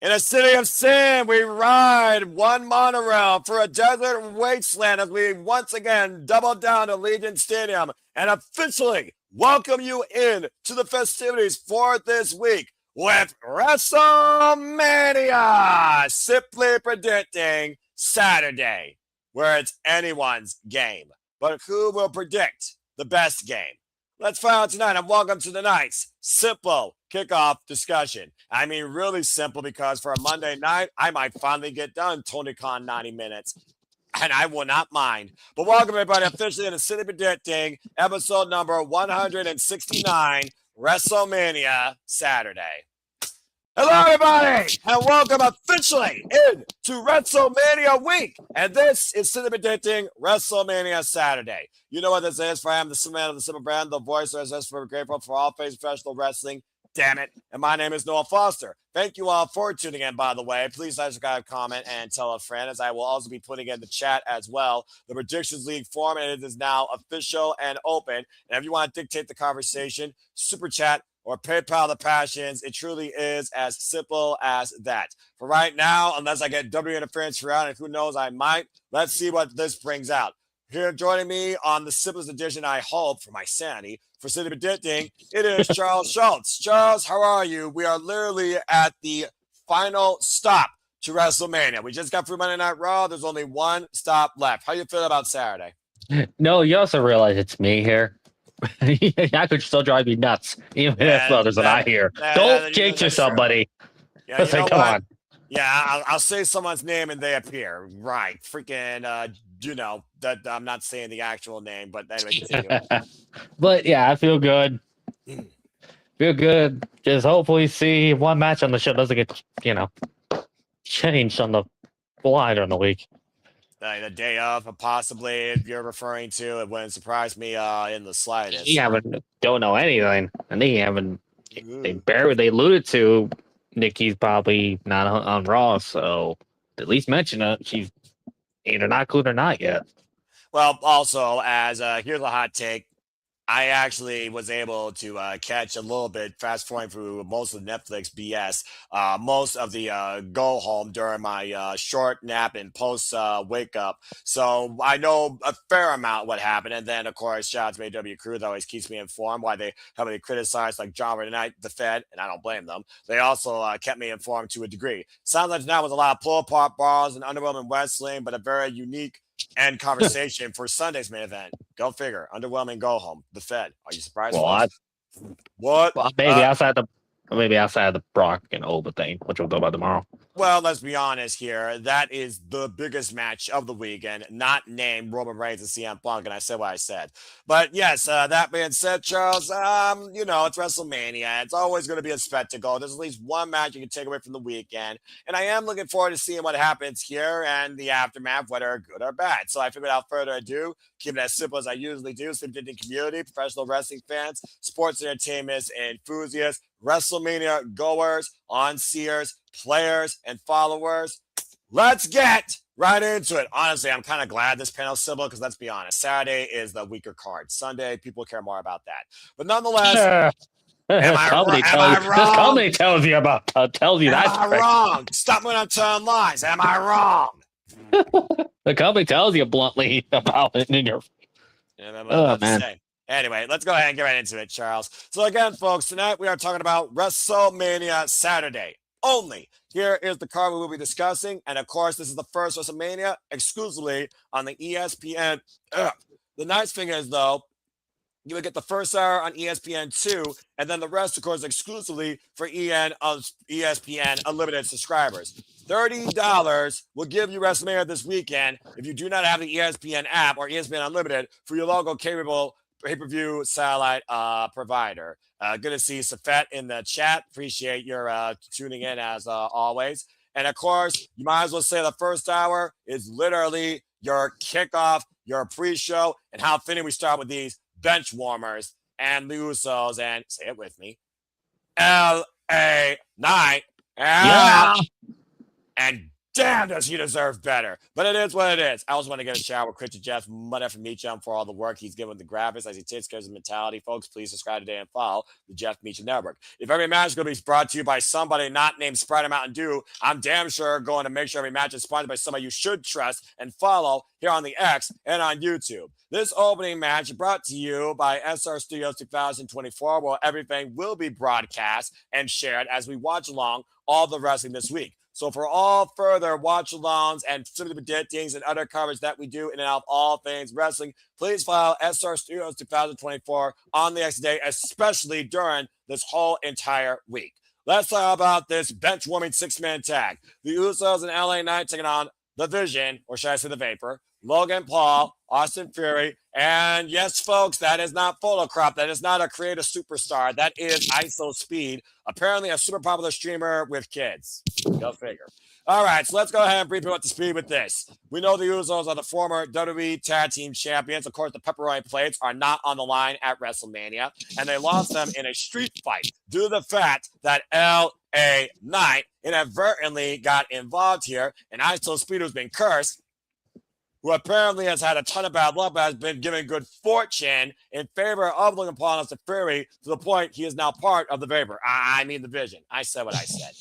In a city of sin, we ride one monorail for a desert wasteland as we once again double down to Legion Stadium and officially welcome you in to the festivities for this week with WrestleMania. Simply predicting Saturday, where it's anyone's game. But who will predict the best game? Let's find out tonight, and welcome to tonight's simple kickoff discussion. I mean, really simple, because for a Monday night, I might finally get done Tony Khan 90 minutes, and I will not mind. But welcome, everybody, officially to City Predicting, episode number 169, WrestleMania Saturday. Hello, everybody, and welcome officially into WrestleMania week. And this is City Predicting WrestleMania Saturday. You know what this is, for I am the man of the simple brand, the voice of this for grateful for all things professional wrestling. Damn it. And my name is Noah Foster. Thank you all for tuning in, by the way. Please like, subscribe, comment, and tell a friend, as I will also be putting in the chat as well. The Predictions League form, and it is now official and open. And if you want to dictate the conversation, super chat or PayPal the passions, it truly is as simple as that. For right now, unless I get W interference throughout, and who knows, I might, let's see what this brings out. Here joining me on the simplest edition, I hope, for my sanity, for City Predicting, it is Charles Schultz. Charles, how are you? We are literally at the final stop to WrestleMania. We just got through Monday Night Raw. There's only one stop left. How you feel about Saturday? No, you also realize it's me here. That could still drive me nuts, even if others are not here. Don't jinx yourself, buddy. Yeah, you know come what? on. Yeah, I'll say someone's name and they appear. Right. Freaking, you know, that I'm not saying the actual name, but anyway, continue. But yeah, I feel good. Feel good. Just hopefully see one match on the show doesn't get, changed on the fly during the week. The day of, possibly, if you're referring to, it wouldn't surprise me in the slightest. Yeah, but don't know anything, and they alluded to Nikki's probably not on Raw, so at least mention it. She's either not good or not yet. Well, also, as here's a hot take. I actually was able to catch a little bit, fast forwarding through most of the Netflix BS, most of the go home during my short nap and post wake up. So I know a fair amount what happened. And then, of course, shout out to AW Crew that always keeps me informed, why they heavily criticize like John tonight, the Fed, and I don't blame them. They also kept me informed to a degree. Sounds like tonight was a lot of pull apart bars and underwhelming wrestling, but a very unique end conversation for Sunday's main event. Go figure. Underwhelming go home. The Fed. Are you surprised? What? Well, maybe outside the Brock and Oba thing, which we'll talk about tomorrow. Well, let's be honest here. That is the biggest match of the weekend, not named Roman Reigns and CM Punk, and I said what I said. But yes, that being said, Charles, it's WrestleMania. It's always going to be a spectacle. There's at least one match you can take away from the weekend, and I am looking forward to seeing what happens here and the aftermath, whether good or bad. So I figured, without further ado, keep it as simple as I usually do. Simply community, professional wrestling fans, sports entertainment enthusiasts, WrestleMania goers, on-seers, players, and followers. Let's get right into it. Honestly, I'm kind of glad this panel's simple, because let's be honest, Saturday is the weaker card. Sunday, people care more about that. But nonetheless, am I wrong? This company tells you that. Am I wrong? Stop when I'm telling lies. Am I wrong? The company tells you bluntly about it in your. Oh, man. Anyway, let's go ahead and get right into it, Charles. So again, folks, tonight we are talking about WrestleMania Saturday only. Here is the card we will be discussing. And of course, this is the first WrestleMania exclusively on the ESPN. The nice thing is, though, you would get the first hour on ESPN2, and then the rest, of course, exclusively for ESPN Unlimited subscribers. $30 will give you WrestleMania this weekend if you do not have the ESPN app or ESPN Unlimited for your local capable pay-per-view satellite provider. Good to see Seth in the chat. Appreciate your tuning in as always. And of course, you might as well say the first hour is literally your kickoff, your pre-show, and how fitting we start with these bench warmers and the Usos, and say it with me, LA Knight. Yeah. And Damn, does he deserve better? But it is what it is. I also want to get a shout with Christian Jeff Mudda from Meacham for all the work he's given with the graphics as he takes care of his mentality. Folks, please subscribe today and follow the Jeff Meacham Network. If every match is going to be brought to you by somebody not named Sprite or Mountain Dew, I'm damn sure going to make sure every match is sponsored by somebody you should trust and follow here on the X and on YouTube. This opening match brought to you by SR Studios 2024, where everything will be broadcast and shared as we watch along all the wrestling this week. So for all further watch-alongs and simply things and other coverage that we do in and out of all things wrestling, please follow SR Studios 2024 on the X day, especially during this whole entire week. Let's talk about this bench-warming six-man tag. The Usos and LA Knight taking on the Vision, or should I say the Vapor, Logan Paul, Austin Fury, and yes, folks, that is not Photocrop. That is not a creative superstar. That is IShowSpee, apparently a super popular streamer with kids. Go figure. All right, so let's go ahead and brief you up to speed with this. We know the Usos are the former WWE Tag Team Champions. Of course, the pepperoni plates are not on the line at WrestleMania, and they lost them in a street fight due to the fact that LA Knight inadvertently got involved here, and IShowSpee has been cursed, who apparently has had a ton of bad luck, but has been given good fortune in favor of Logan Paul and Austin Fury to the point he is now part of the Vapor. I mean the Vision. I said what I said.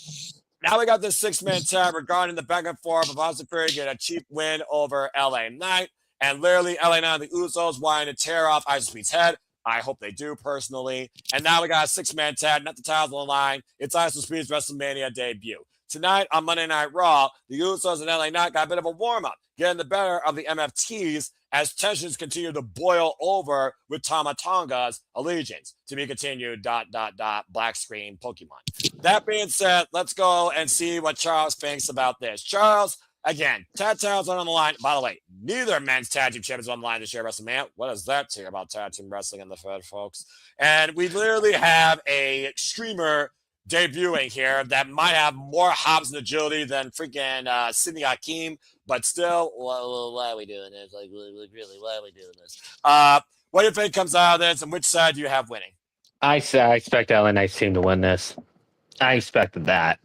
Now we got this six-man tag regarding the back and forth of Austin Fury getting a cheap win over LA Knight, and literally LA Knight and the Usos wanting to tear off IShowSpee's head. I hope they do personally. And now we got a six-man tag, not the titles on the line. It's IShowSpee's WrestleMania debut. Tonight on Monday Night Raw, the Usos and LA Knight got a bit of a warm-up, getting the better of the MFTs as tensions continue to boil over with Tama Tonga's allegiance. To be continued, ... black screen Pokemon. That being said, let's go and see what Charles thinks about this. Charles, again, tag titles are on the line. By the way, neither men's tag team champions on the line this year, WrestleMania. What does that say about tag team wrestling in the Fed, folks? And we literally have a streamer debuting here that might have more hops and agility than freaking Sidney Hakeem, but still, why are we doing this? Like, really, why are we doing this? What do you think comes out of this, and which side do you have winning? I expect LA Knight's team to win this. I expected that.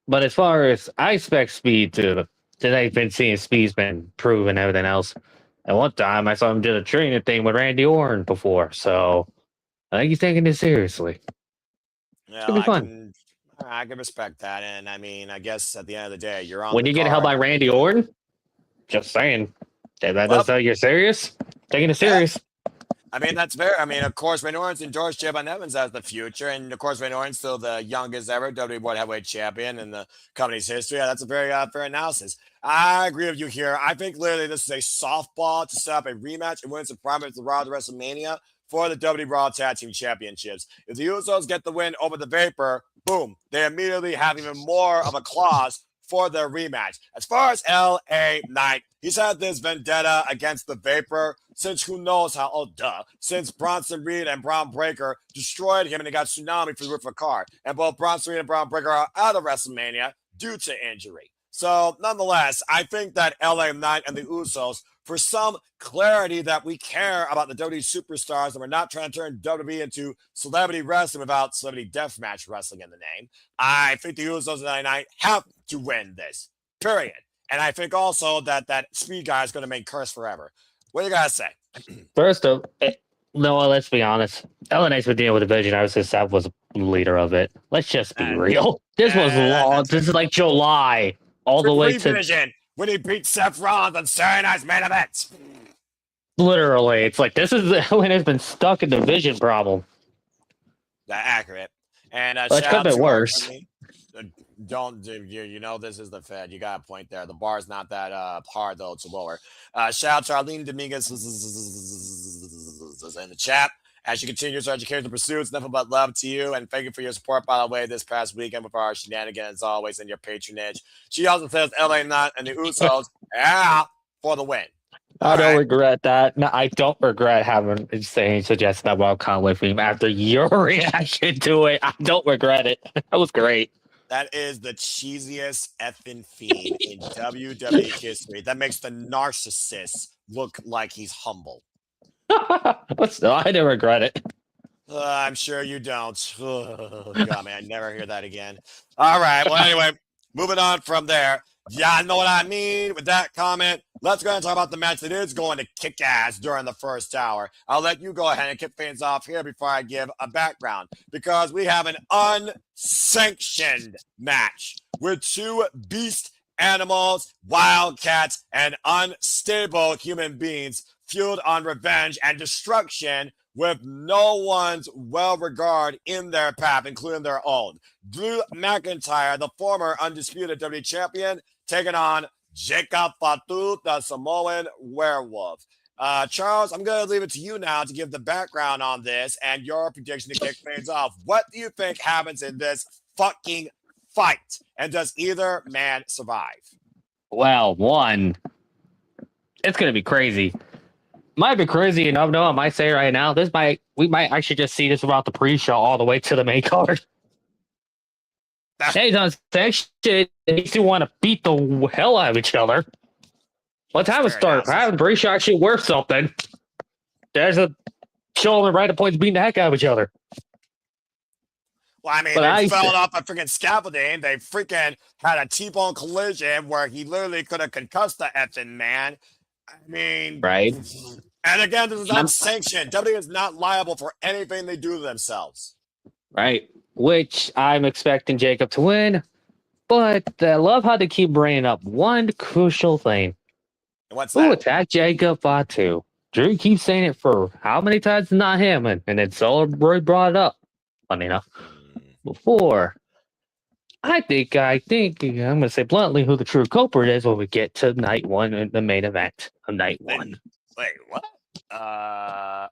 But as far as I expect Speed to, today I've been seeing Speed's been proven everything else. At one time, I saw him do a training thing with Randy Orton before, so I think he's taking this seriously. Yeah, It's gonna be fun. I can respect that, and I mean, I guess at the end of the day, you're on. When you get held by Randy Orton, just saying, that does tell you're serious. Taking it serious. I mean, that's fair. I mean, of course, Randy Orton's endorsed Javon Evans as the future, and of course, Randy Orton's still the youngest ever WWE World Heavyweight Champion in the company's history. Yeah, that's a very fair analysis. I agree with you here. I think literally this is a softball to set up a rematch and win some primary to Raw to WrestleMania for the WWE Raw Tag Team Championships. If the Usos get the win over the Vapor, boom, they immediately have even more of a clause for their rematch. As far as LA Knight, he's had this vendetta against the Vapor since who knows how, since Bronson Reed and Braun Breaker destroyed him and he got tsunami for the roof of a car. And both Bronson Reed and Braun Breaker are out of WrestleMania due to injury. So nonetheless, I think that LA Knight and the Usos, for some clarity that we care about the WWE superstars and we're not trying to turn WWE into celebrity wrestling without celebrity deathmatch wrestling in the name, I think the Usos and LA Knight have to win this, period. And I think also that Speed guy is going to make curse forever. What do you guys say? First of no, let's be honest. LA Knight's been dealing with the Vision ever since Seth was the leader of it. Let's just be real. This was long. This is like July. All the way to Vision when he beat Seth Rollins on Saturday Night's main event. Literally, it's like this is LA has been stuck in the Vision problem. That's accurate. And it could have been worse. Don't you know this is the Fed? You got a point there. The bar's not that hard though to lower. Shout out to Arlene Dominguez in the chat. As you continue your educational pursuits, nothing but love to you. And thank you for your support, by the way, this past weekend with our shenanigans, as always, and your patronage. She also says LA Knight and the Usos for the win. I don't regret that. No, I don't regret having suggested that Wild Conway theme after your reaction to it. I don't regret it. That was great. That is the cheesiest effing theme in WWE history. That makes the narcissist look like he's humble. But still, I didn't regret it. I'm sure you don't. Oh, God, man, I never hear that again. All right. Well, anyway, moving on from there. Yeah, I know what I mean with that comment. Let's go ahead and talk about the match that is going to kick ass during the first hour. I'll let you go ahead and kick things off here before I give a background, because we have an unsanctioned match with two beast animals, wildcats, and unstable human beings fueled on revenge and destruction with no one's well-regard in their path, including their own. Drew McIntyre, the former Undisputed WWE Champion, taking on Jacob Fatu, the Samoan werewolf. Charles, I'm going to leave it to you now to give the background on this and your prediction to kick things off. What do you think happens in this fucking fight? And does either man survive? Well, one, it's going to be crazy. Might be crazy enough. No, I might say right now, we might actually just see this about the pre-show all the way to the main card. Hey, Unsanctioned makes you want to beat the hell out of each other. Let's have a start. Have the pre-show actually worth something. There's a show them right at points beating the heck out of each other. Well, I mean, they fell off a freaking scaffolding. They freaking had a T-bone collision where he literally could have concussed the effing man. I mean, right. And again, this is unsanctioned. WWE is not liable for anything they do to themselves. Right. Which I'm expecting Jacob to win. But I love how they keep bringing up one crucial thing. What's that? Who attacked Jacob Fatu? Drew keeps saying it for how many times? It's not him. And then Roy brought it up. Funny enough. Before. I think I'm going to say bluntly who the true culprit is when we get to night one in the main event of night one. Wait, what?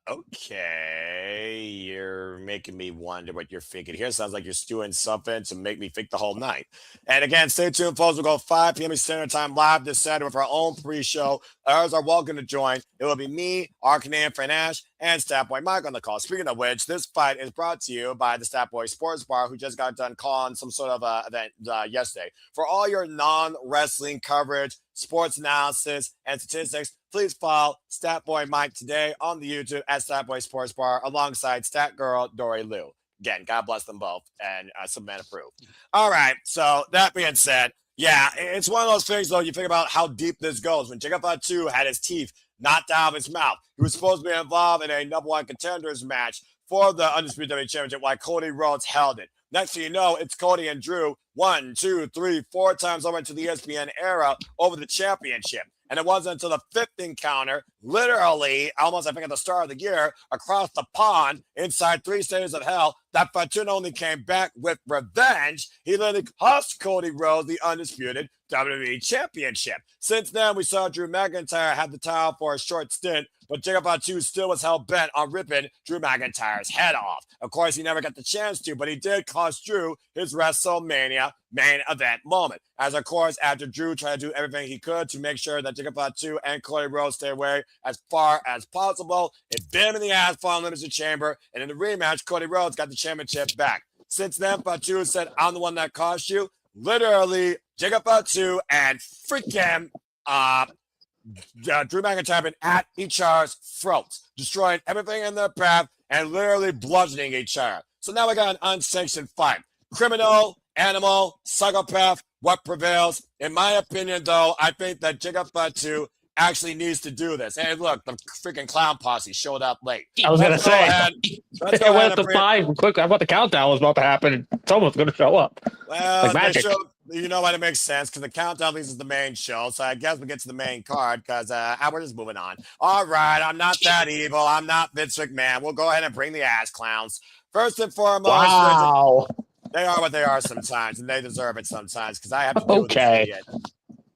Okay. You're making me wonder what you're thinking here. Sounds like you're doing something to make me think the whole night. And again, stay tuned, folks. We'll go 5 p.m. Standard Time live this Saturday with our own pre-show. Others are welcome to join. It will be me, our Canadian friend Ash, and Statboy Mike on the call. Speaking of which, this fight is brought to you by the Statboy Sports Bar, who just got done calling some sort of event yesterday. For all your non-wrestling coverage, sports analysis, and statistics, please follow Statboy Mike today on the YouTube at Statboy Sports Bar alongside Stat Girl Dory Lou. Again, God bless them both, and some men approve. All right, so that being said, yeah, it's one of those things, though, you think about how deep this goes. When Jacob Fatu had his teeth knocked out of his mouth, he was supposed to be involved in a number one contenders match for the Undisputed WWE Championship while Cody Rhodes held it. Next thing you know, it's Cody and Drew 1, 2, 3, 4 times over into the ESPN era over the championship. And it wasn't until the 5th encounter, literally, almost I think at the start of the year, across the pond, inside 3 stages of hell, that Fatu only came back with revenge. He literally cost Cody Rhodes the Undisputed WWE Championship. Since then, we saw Drew McIntyre have the title for a short stint, but Jacob Fatu still was hell-bent on ripping Drew McIntyre's head off. Of course, he never got the chance to, but he did cost Drew his WrestleMania main event moment. As, of course, after Drew tried to do everything he could to make sure that Jacob Fatu and Cody Rhodes stay away as far as possible, it bit him in the ass for Elimination Chamber, and in the rematch, Cody Rhodes got the championship back. Since then, Fatu said, I'm the one that cost you. Literally, Jacob Fatu and freaking Drew McIntyre been at each other's throats, destroying everything in their path and literally bludgeoning each other. So now we got an unsanctioned fight. Criminal, animal, psychopath, what prevails? In my opinion, though, I think that Jacob Fatu actually needs to do this. And look, the freaking clown posse showed up late. I was going to say, it went to 5 quick. I thought the countdown was about to happen and someone's going to show up. Well, like you know what? It makes sense because the countdown leads is the main show. So I guess we get to the main card because we're just moving on. All right, I'm not that evil. I'm not Vince McMahon. We'll go ahead and bring the ass clowns. First and foremost, wow. They are what they are sometimes, and they deserve it sometimes because I have to do this.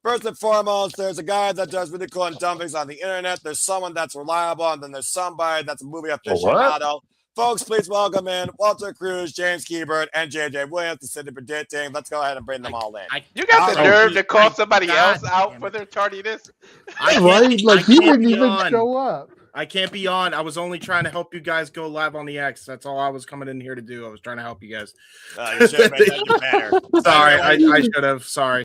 First and foremost, there's a guy that does really cool and dumb things on the internet. There's someone that's reliable, and then there's somebody that's a movie aficionado. Folks, please welcome in Walter Cruz, James Keebert, and JJ Williams to City Predicting. Let's go ahead and bring them all in. You got the nerve to call somebody else out for their tardiness? Right? Like, he didn't even show up. I can't be on. I was only trying to help you guys go live on the X. That's all I was coming in here to do. I was trying to help you guys. You should have made that better. Sorry, I should have. Sorry.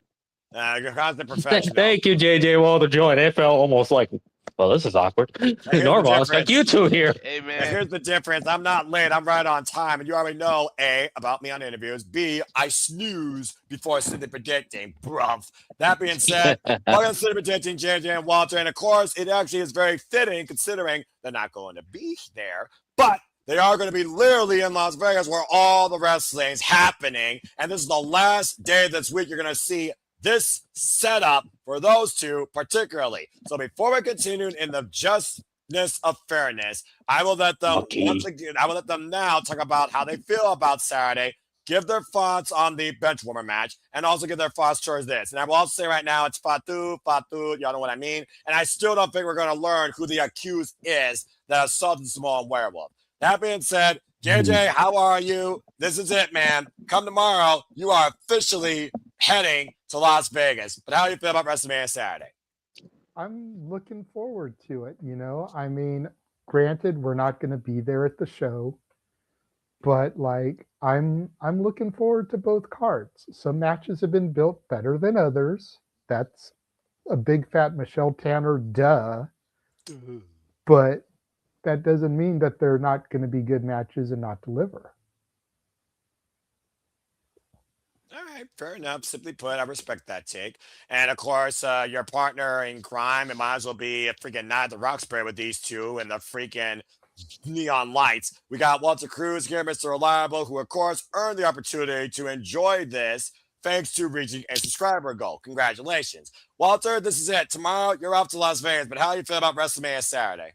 You're constant professional. Thank you, JJ Walter Joy. It felt almost like Well, this is awkward. here's the Normal, it's like you two here. Hey, Now, man. here's the difference. I'm not late. I'm right on time. And you already know, A, about me on interviews. B, I snooze before City predicting. Bruv. That being said, welcome to City predicting, JJ and Walter. And of course, it actually is very fitting considering they're not going to be there. But they are going to be literally in Las Vegas where all the wrestling's happening. And this is the last day this week you're going to see this setup for those two particularly. So before we continue in the justness of fairness, I will let them once again. I will let them now talk about how they feel about Saturday, give their thoughts on the bench warmer match, and also give their thoughts towards this. And I will also say right now, it's Fatu. Y'all know what I mean. And I still don't think we're going to learn who the accused is that assaulted Samoan Werewolf. That being said, JJ, how are you? This is it, man. Come tomorrow, you are officially heading to Las Vegas. But how do you feel about WrestleMania Saturday? I'm looking forward to it. I mean, granted, we're not going to be there at the show, but like, I'm looking forward to both cards. Some matches have been built better than others. That's a big fat Michelle Tanner, duh. But that doesn't mean that they're not going to be good matches and not deliver. All right, fair enough. Simply put, I respect that take. And of course, your partner in crime, it might as well be a freaking Night at the Roxbury with these two and the freaking neon lights. We got Walter Cruz here, Mr. Reliable, who of course earned the opportunity to enjoy this thanks to reaching a subscriber goal. Congratulations. Walter, this is it. Tomorrow, you're off to Las Vegas, but how do you feel about WrestleMania Saturday?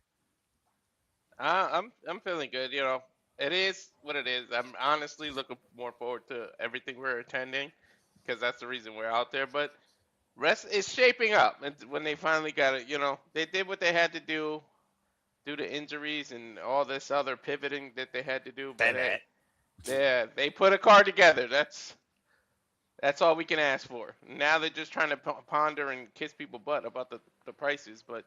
I'm feeling good. It is what it is. I'm honestly looking more forward to everything we're attending because that's the reason we're out there. But rest is shaping up, and when they finally got it, they did what they had to do due to injuries and all this other pivoting that they had to do. But they put a card together. That's all we can ask for. Now they're just trying to ponder and kiss people butt about the prices, but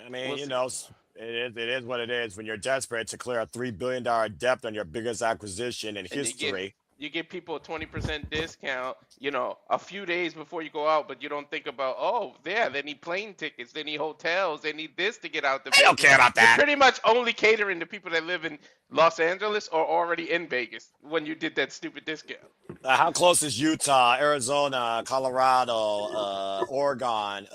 I mean, we'll it is what it is when you're desperate to clear a $3 billion debt on your biggest acquisition in history. You give people a 20% discount, a few days before you go out, but you don't think about, they need plane tickets, they need hotels, they need this to get out the I don't care about that. You're pretty much only catering to people that live in Los Angeles or already in Vegas when you did that stupid discount. How close is Utah, Arizona, Colorado, Oregon?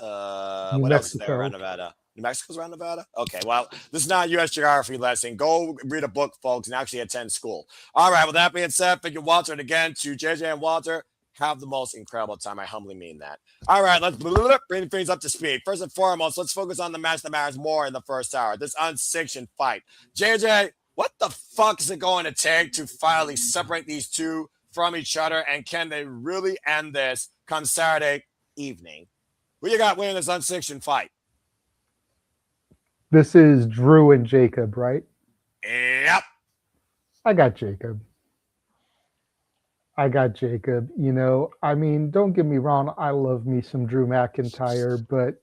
What else is there around Nevada? New Mexico's around Nevada? Okay, well, this is not a U.S. geography lesson. Go read a book, folks, and actually attend school. All right, with that being said, thank you, Walter. And again, to JJ and Walter, have the most incredible time. I humbly mean that. All right, let's bring things up to speed. First and foremost, let's focus on the match that matters more in the first hour, this unsanctioned fight. JJ, what the fuck is it going to take to finally separate these two from each other, and can they really end this come Saturday evening? Who you got winning this unsanctioned fight? This is Drew and Jacob, right? Yep. I got Jacob. I mean, don't get me wrong. I love me some Drew McIntyre, but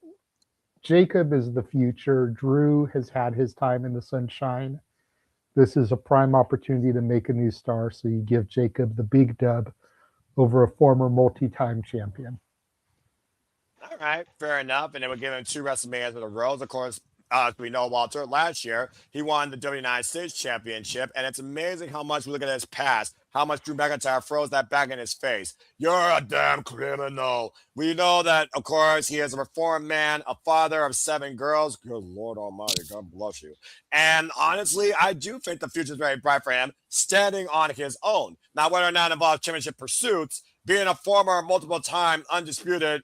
Jacob is the future. Drew has had his time in the sunshine. This is a prime opportunity to make a new star. So you give Jacob the big dub over a former multi-time champion. All right, fair enough. And then we're giving 2 WrestleManias with the Rhodes. Of course, we know Walter last year, he won the United States Championship. And it's amazing how much we look at his past, how much Drew McIntyre throws that back in his face. You're a damn criminal. We know that, of course, he is a reformed man, a father of 7 girls. Good Lord Almighty, God bless you. And honestly, I do think the future is very bright for him, standing on his own. Now, whether or not it involves championship pursuits, being a former multiple-time undisputed,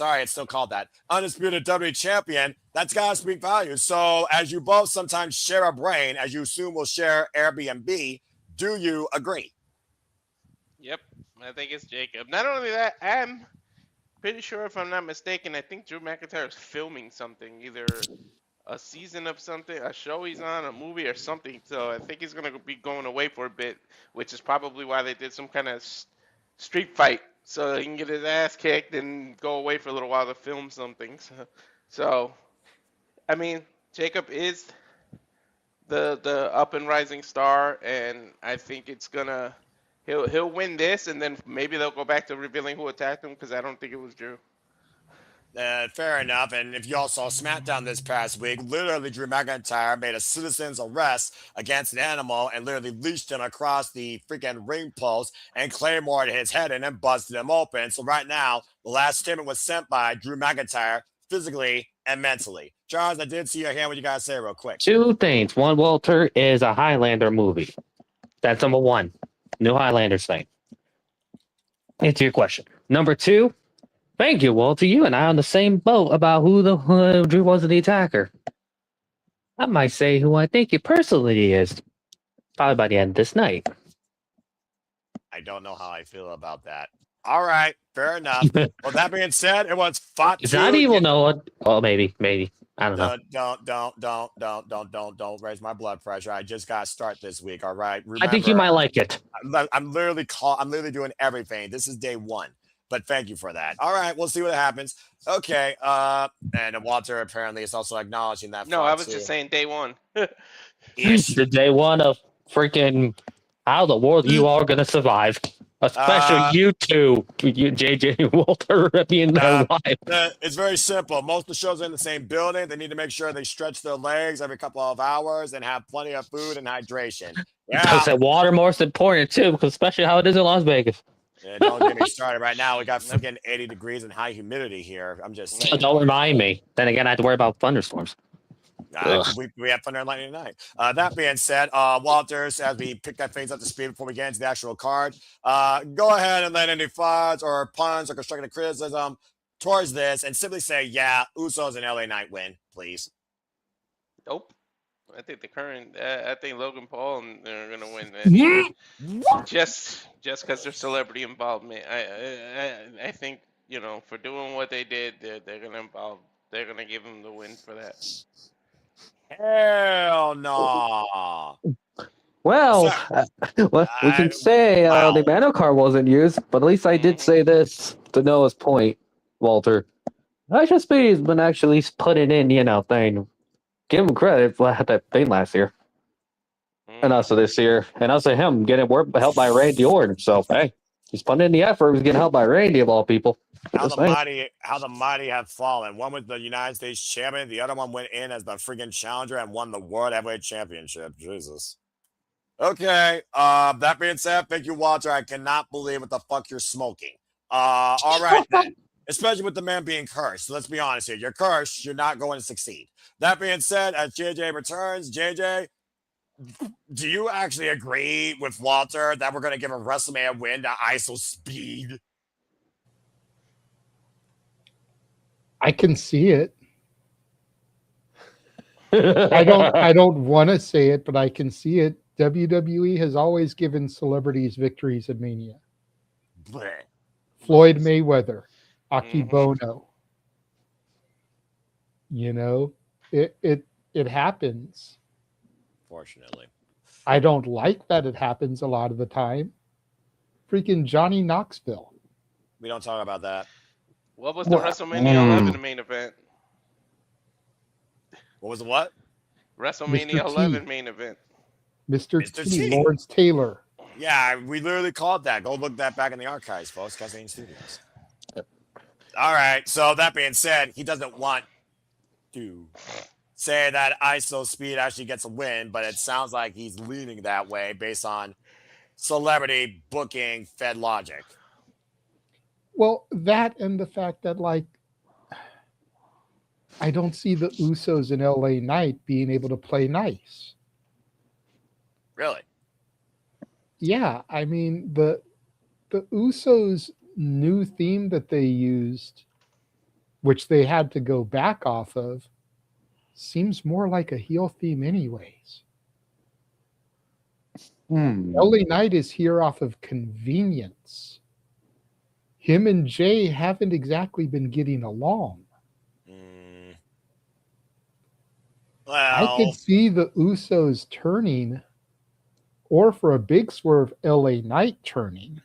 it's still called that, undisputed WWE champion, that's got to speak volumes. So as you both sometimes share a brain, as you soon will share Airbnb, do you agree? Yep, I think it's Jacob. Not only that, I'm pretty sure, if I'm not mistaken, I think Drew McIntyre is filming something, either a season of something, a show he's on, a movie or something. So I think he's going to be going away for a bit, which is probably why they did some kind of street fight, so he can get his ass kicked and go away for a little while to film something. So I mean, Jacob is the up and rising star, and I think he'll win this, and then maybe they'll go back to revealing who attacked him, because I don't think it was Drew. Fair enough. And if y'all saw SmackDown this past week, literally Drew McIntyre made a citizen's arrest against an animal and literally leashed him across the freaking ring post and Claymored his head in and busted him open. So right now, the last statement was sent by Drew McIntyre physically and mentally. Charles, I did see your hand. What you guys say real quick? 2 things. One, Walter, is a Highlander movie. That's number 1. New Highlanders thing. Answer your question. Number 2, thank you, Walter. You and I are on the same boat about who Drew was the attacker. I might say who I think it personally is. Probably by the end of this night. I don't know how I feel about that. All right, fair enough. Well, that being said, it was Fatu. It's not evil, Noah. Oh, maybe. I don't know. Don't raise my blood pressure. I just got to start this week. All right. Remember, I think you might like it. I'm literally doing everything. This is day 1. But thank you for that. All right, we'll see what happens. Okay. And Walter apparently is also acknowledging that. No, I was just saying day 1. The day 1 of freaking how the world you are gonna survive. Especially you two, JJ and Walter, being alive. It's very simple. Most of the shows are in the same building. They need to make sure they stretch their legs every couple of hours and have plenty of food and hydration. Yeah. I said water most important too, because especially how it is in Las Vegas. Yeah, don't get me started right now. We got freaking 80 degrees and high humidity here. I'm just saying. Don't remind me. Then again, I have to worry about thunderstorms. We have thunder and lightning tonight. That being said, Walters, as we pick that things up to speed before we get into the actual card, go ahead and let any thoughts or puns or constructive criticism towards this and simply say, yeah, Usos and LA Knight win, please. Nope. I think Logan Paul are gonna win. Just because there's celebrity involvement. I think, for doing what they did, they're gonna give him the win for that. Hell no. Well, we can say the Mano card wasn't used, but at least I did say this to Noah's point, Walter. IShowSpee has been actually putting in, thing. Give him credit for that thing last year. And also this year. And also him getting helped by Randy Orton. So, hey, he's putting in the effort. He's getting helped by Randy, of all people. How the mighty have fallen. One was the United States champion. The other one went in as the freaking challenger and won the World Heavyweight Championship. Jesus. Okay. That being said, thank you, Walter. I cannot believe what the fuck you're smoking. All right then. Especially with the man being cursed. So let's be honest here. You're cursed. You're not going to succeed. That being said, as JJ returns, JJ, do you actually agree with Walter that we're going to give a WrestleMania win to IShowSpee? I can see it. I don't want to say it, but I can see it. WWE has always given celebrities victories at Mania. Blech. Floyd Mayweather, Aki Bono. It happens. Fortunately. I don't like that it happens a lot of the time. Freaking Johnny Knoxville. We don't talk about that. What was the WrestleMania 11 main event? What was the what? WrestleMania 11 main event. Mr. T, Lawrence Taylor. Yeah, we literally called that. Go look that back in the archives, folks. Cascade Studios. All right. So that being said, he doesn't want to say that IShowSpee actually gets a win, but it sounds like he's leaning that way based on celebrity booking fed logic. Well, that and the fact that, I don't see the Usos and LA Knight being able to play nice. Really? Yeah, I mean, the Usos' new theme that they used, which they had to go back off of, seems more like a heel theme anyways. LA Knight is here off of convenience. Him and Jay haven't exactly been getting along. Well, I could see the Usos turning, or for a big swerve, LA Knight turning.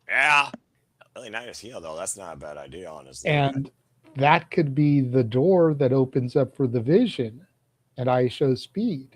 Yeah. LA Knight is heel, though. That's not a bad idea, honestly. And that could be the door that opens up for the Vision at IShowSpee.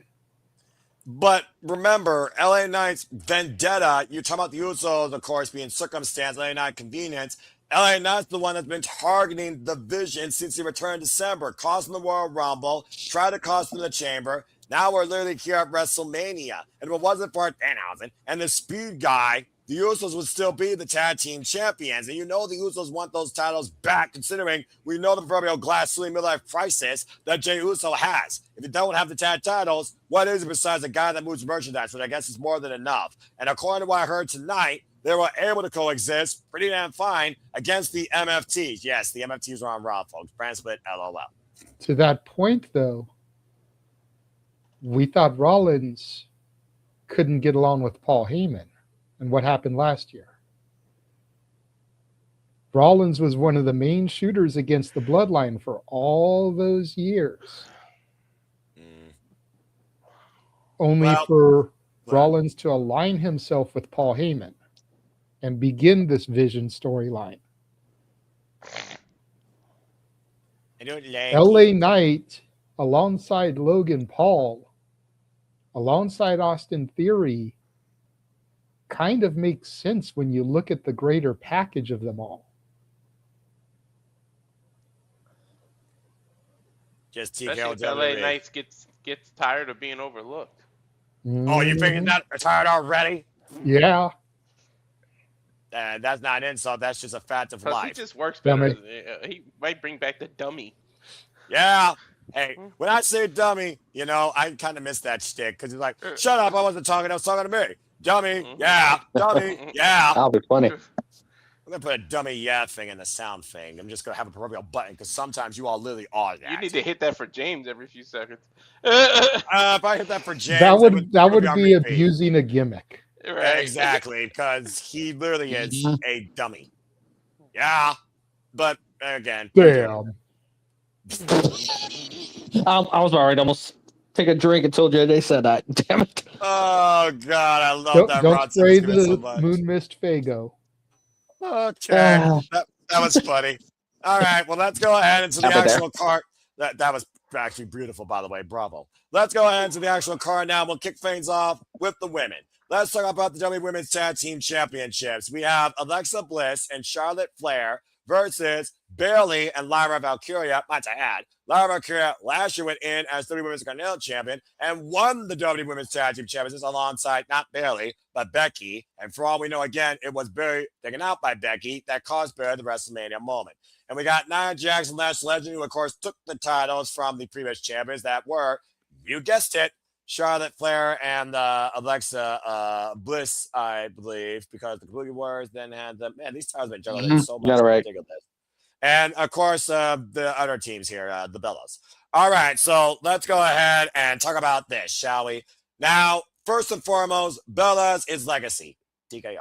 But remember, LA Knight's vendetta, you're talking about the Usos, of course, being circumstance, LA Knight convenience. LA Knight's the one that's been targeting the Vision since he returned in December, causing the Royal Rumble, tried to cost them the Chamber. Now we're literally here at WrestleMania. And if it wasn't for Danhausen and the Speed guy, the Usos would still be the tag team champions. And you know the Usos want those titles back, considering we know the proverbial glass ceiling midlife crisis that Jey Uso has. If you don't have the tag titles, what is it besides a guy that moves merchandise, which I guess is more than enough? And according to what I heard tonight, they were able to coexist pretty damn fine against the MFTs. Yes, the MFTs were on Raw, folks. Brand split, LOL. To that point, though, we thought Rollins couldn't get along with Paul Heyman. And what happened last year? Rollins was one of the main shooters against the Bloodline for all those years. Only for Rollins to align himself with Paul Heyman and begin this Vision storyline. LA Knight, alongside Logan Paul, alongside Austin Theory, kind of makes sense when you look at the greater package of them all. Just Especially if LA Knights gets tired of being overlooked. Oh, you figured that tired already? Yeah. That's not an insult. That's just a fact of life. He just works better. He might bring back the dummy. Yeah. Hey, when I say dummy, you know, I kind of miss that shtick because he's like, shut up, I wasn't talking, I was talking to me. Dummy, yeah, dummy, yeah. That'll be funny. I'm going to put a dummy yeah thing in the sound thing. I'm just going to have a proverbial button because sometimes you all literally are that. You need to hit that for James every few seconds. If I hit that for James, that would be abusing a gimmick. Right. Exactly, because he literally is a dummy. Yeah, but again. Damn. I was already almost take a drink until JJ said that. Damn it. Oh, God, I love that. Don't spray the Moon Mist Fago. Okay, that was funny. All right, well, let's go ahead into the actual card. That was actually beautiful, by the way. Bravo. Let's go ahead into the actual card now. We'll kick things off with the women. Let's talk about the WWE Women's Tag Team Championships. We have Alexa Bliss and Charlotte Flair versus Bayley and Lyra Valkyria. Might I add, Lyra Valkyria last year went in as WWE Women's Intercontinental Champion and won the WWE Women's Tag Team Championships alongside not Bayley, but Becky. And for all we know, again, it was Brie taken out by Becky that caused Brie the WrestleMania moment. And we got Nia Jax and Lash Legend, who, of course, took the titles from the previous champions that were, you guessed it, Charlotte Flair and Alexa Bliss, I believe, because the Boogie Wars then had them. Man, these titles have been juggling so much. Ridiculous. And, of course, the other teams here, the Bellas. All right, so let's go ahead and talk about this, shall we? Now, first and foremost, Bellas is legacy. TKO.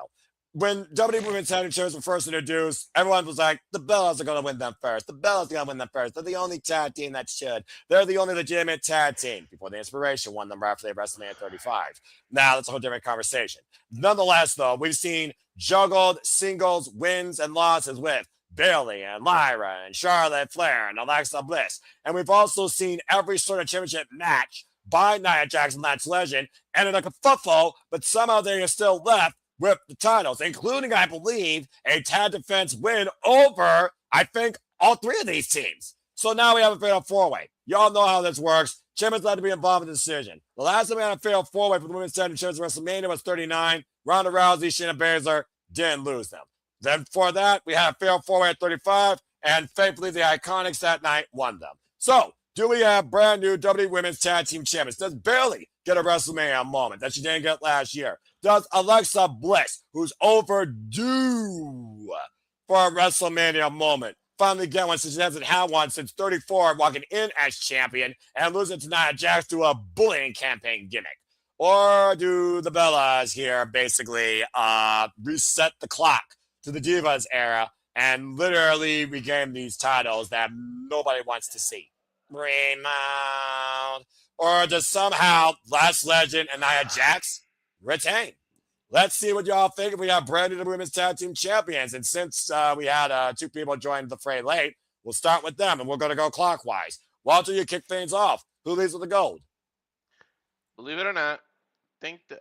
When WWE Women's Tag Team Champions were first introduced, everyone was like, the Bellas are going to win them first. The Bellas are going to win them first. They're the only tag team that should. They're the only legitimate tag team. Before the Inspiration won them right after they WrestleMania 35. Now, that's a whole different conversation. Nonetheless, though, we've seen juggled singles wins and losses with Bayley and Lyra and Charlotte Flair and Alexa Bliss. And we've also seen every sort of championship match by Nia Jax and Lash Legend ended like a kerfuffle, but somehow they are still left with the titles, including, I believe, a tag defense win over, I think, all three of these teams. So now we have a fatal four-way. Y'all know how this works. Champions allowed to be involved in the decision. The last time we had a fatal four-way for the Women's Tag Team Champions WrestleMania was 39. Ronda Rousey, Shayna Baszler didn't lose them. Then for that, we had a fatal four-way at 35, and faithfully, the Iconics that night won them. So, do we have brand new WWE Women's Tag Team Champions? Does Bayley get a WrestleMania moment that she didn't get last year? Does Alexa Bliss, who's overdue for a WrestleMania moment, finally get one since she hasn't had one since 34, walking in as champion and losing to Nia Jax to a bullying campaign gimmick? Or do the Bellas here basically reset the clock to the Divas era and literally regain these titles that nobody wants to see? Remound. Or does somehow Lash Legend and Nia Jax retain? Let's see what y'all think if we have brand new Women's Tag Team Champions. And since we had two people join the fray late, we'll start with them and we're going to go clockwise. Walter, you kick things off. Who leads with the gold? Believe it or not,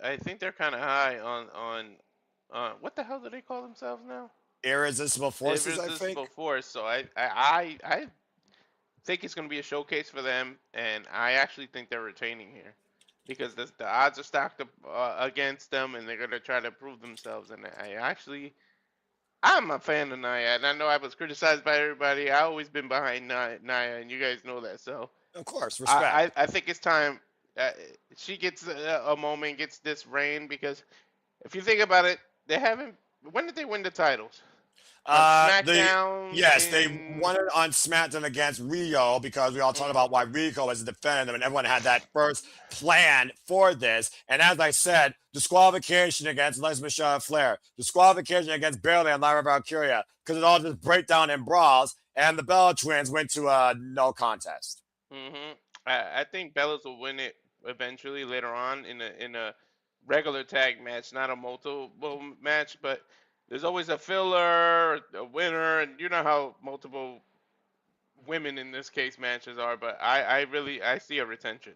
I think they're kind of high on what the hell do they call themselves now? irresistible forces, I think. Irresistible force. So I think it's going to be a showcase for them, and I actually think they're retaining here because the odds are stacked up against them, and they're going to try to prove themselves. And I'm a fan of Nia, and I know I was criticized by everybody. I always been behind Nia, and you guys know that. So Of course, respect. I think it's time she gets a moment, gets this reign, because if you think about it, they haven't. When did they win the titles? On SmackDown. They won it on SmackDown against Rio because we all talked about why Rico was defending them, and everyone had that first plan for this. And as I said, disqualification against Les Michelle and Flair, disqualification against Bayley and Lyra Valkyria, because it all just break down in brawls, and the Bella Twins went to a no contest. I think Bellas will win it eventually later on in a regular tag match, not a multiple match, but there's always a filler, a winner, and you know how multiple women in this case matches are, but I see a retention.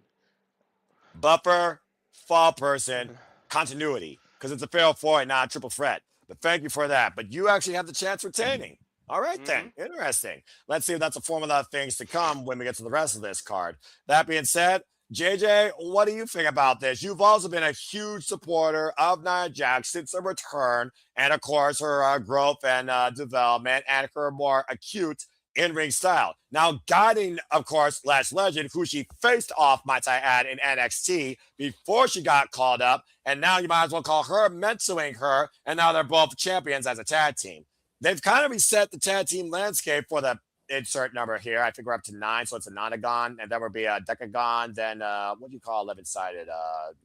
Buffer, fall person, continuity, because it's a fail four and not a triple threat. But thank you for that. But you actually have the chance retaining. All right, then. Interesting. Let's see if that's a formula of things to come when we get to the rest of this card. That being said, JJ, what do you think about this? You've also been a huge supporter of Nia Jax since her return, and of course her growth and development, and her more acute in-ring style. Now guiding, of course, Lash Legend, who she faced off, might I add, in NXT before she got called up, and now you might as well call her mentoring her, and now they're both champions as a tag team. They've kind of reset the tag team landscape for the insert number here. I think we're up to 9, so it's a nonagon, and then will be a decagon, then what do you call 11-sided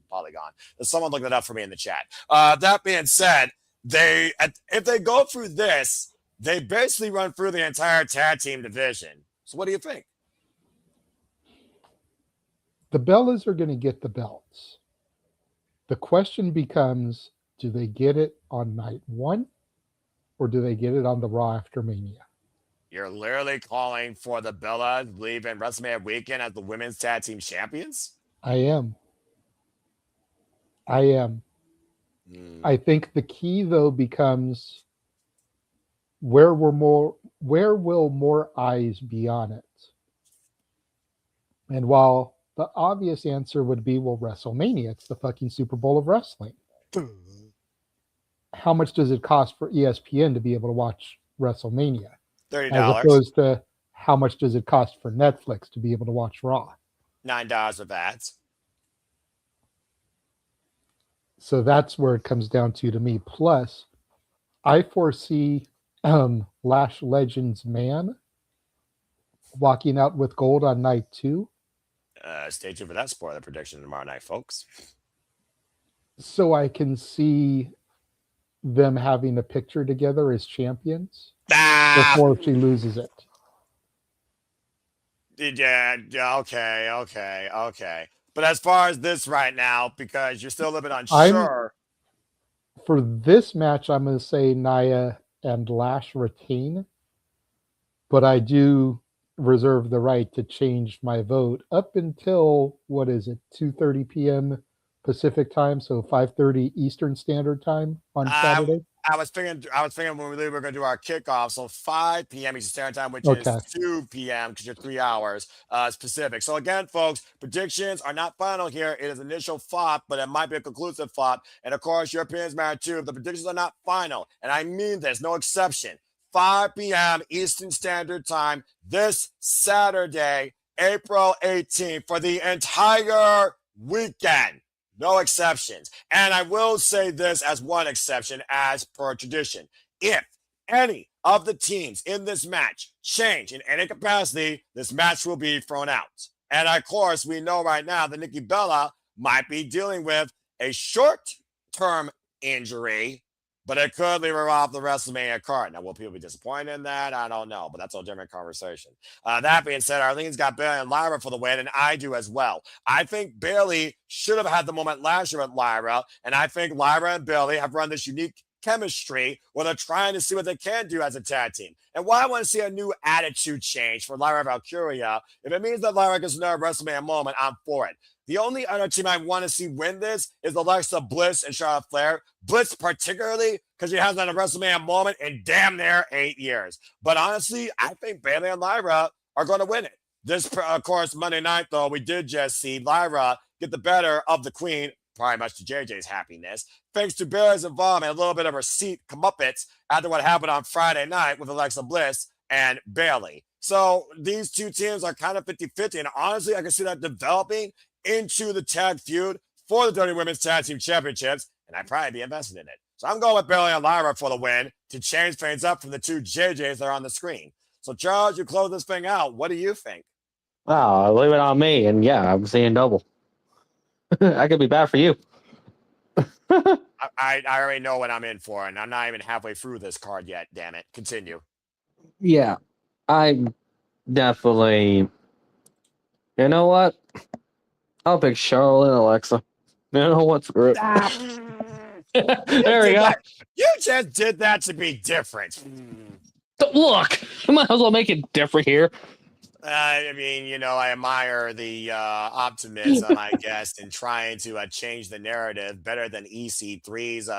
polygon? Someone look that up for me in the chat. That being said, if they go through this, they basically run through the entire tag team division. So what do you think? The Bellas are going to get the belts. The question becomes, do they get it on night 1, or do they get it on the Raw after Mania? You're literally calling for the Bellas leaving WrestleMania weekend as the women's tag team champions? I am. I think the key, though, becomes where will more eyes be on it? And while the obvious answer would be, well, WrestleMania, it's the fucking Super Bowl of wrestling. How much does it cost for ESPN to be able to watch WrestleMania? $30. As opposed to how much does it cost for Netflix to be able to watch Raw? $9 of ads. So that's where it comes down to me. Plus, I foresee Lash Legend's man walking out with gold on night 2. Stay tuned for that spoiler prediction tomorrow night, folks. So I can see them having a picture together as champions before she loses it. Yeah, okay. But as far as this right now, because you're still a little bit unsure. For this match, I'm going to say Nia and Lash retain, but I do reserve the right to change my vote up until, 2:30 p.m. Pacific time, so 5:30 Eastern Standard Time on Saturday. I was thinking when we were going to do our kickoff, so 5 p.m. Eastern Standard Time, which is 2 p.m. because you're 3 hours Pacific. So again, folks, predictions are not final here. It is initial thought, but it might be a conclusive thought. And of course, your opinions matter too. The predictions are not final, and I mean this, no exception. 5 p.m. Eastern Standard Time this Saturday, April 18th, for the entire weekend. No exceptions. And I will say this as one exception, as per tradition. If any of the teams in this match change in any capacity, this match will be thrown out. And of course, we know right now that Nikki Bella might be dealing with a short-term injury, but it could leave her off the WrestleMania card. Now, will people be disappointed in that? I don't know, but that's a different conversation. That being said, Arlene's got Bayley and Lyra for the win, and I do as well. I think Bayley should have had the moment last year with Lyra, and I think Lyra and Bayley have run this unique chemistry where they're trying to see what they can do as a tag team. And why I want to see a new attitude change for Lyra Valkyria, if it means that Lyra gets another WrestleMania moment, I'm for it. The only other team I want to see win this is Alexa Bliss and Charlotte Flair. Bliss particularly because she hasn't had a WrestleMania moment in damn near 8 years. But honestly, I think Bayley and Lyra are going to win it. This, of course, Monday night, though, we did just see Lyra get the better of the Queen, probably much to JJ's happiness, thanks to Bayley's involvement and a little bit of her seat comeuppance after what happened on Friday night with Alexa Bliss and Bayley. So these two teams are kind of 50-50, and honestly, I can see that developing into the tag feud for the WWE Women's Tag Team Championships, and I'd probably be invested in it. So I'm going with Bayley and Lyra for the win to change things up from the two JJs that are on the screen. So Charles, you close this thing out. What do you think? Oh, leave it on me, and yeah, I'm seeing double. I could be bad for you. I already know what I'm in for, and I'm not even halfway through this card yet. Damn it! Continue. Yeah, I'm definitely. You know what? I'll pick Charlotte and Alexa. You know what? Screw it. There we go. You just did that to be different. Look, I might as well make it different here. I mean, you know, I admire the optimism, I guess, in trying to change the narrative better than EC3's.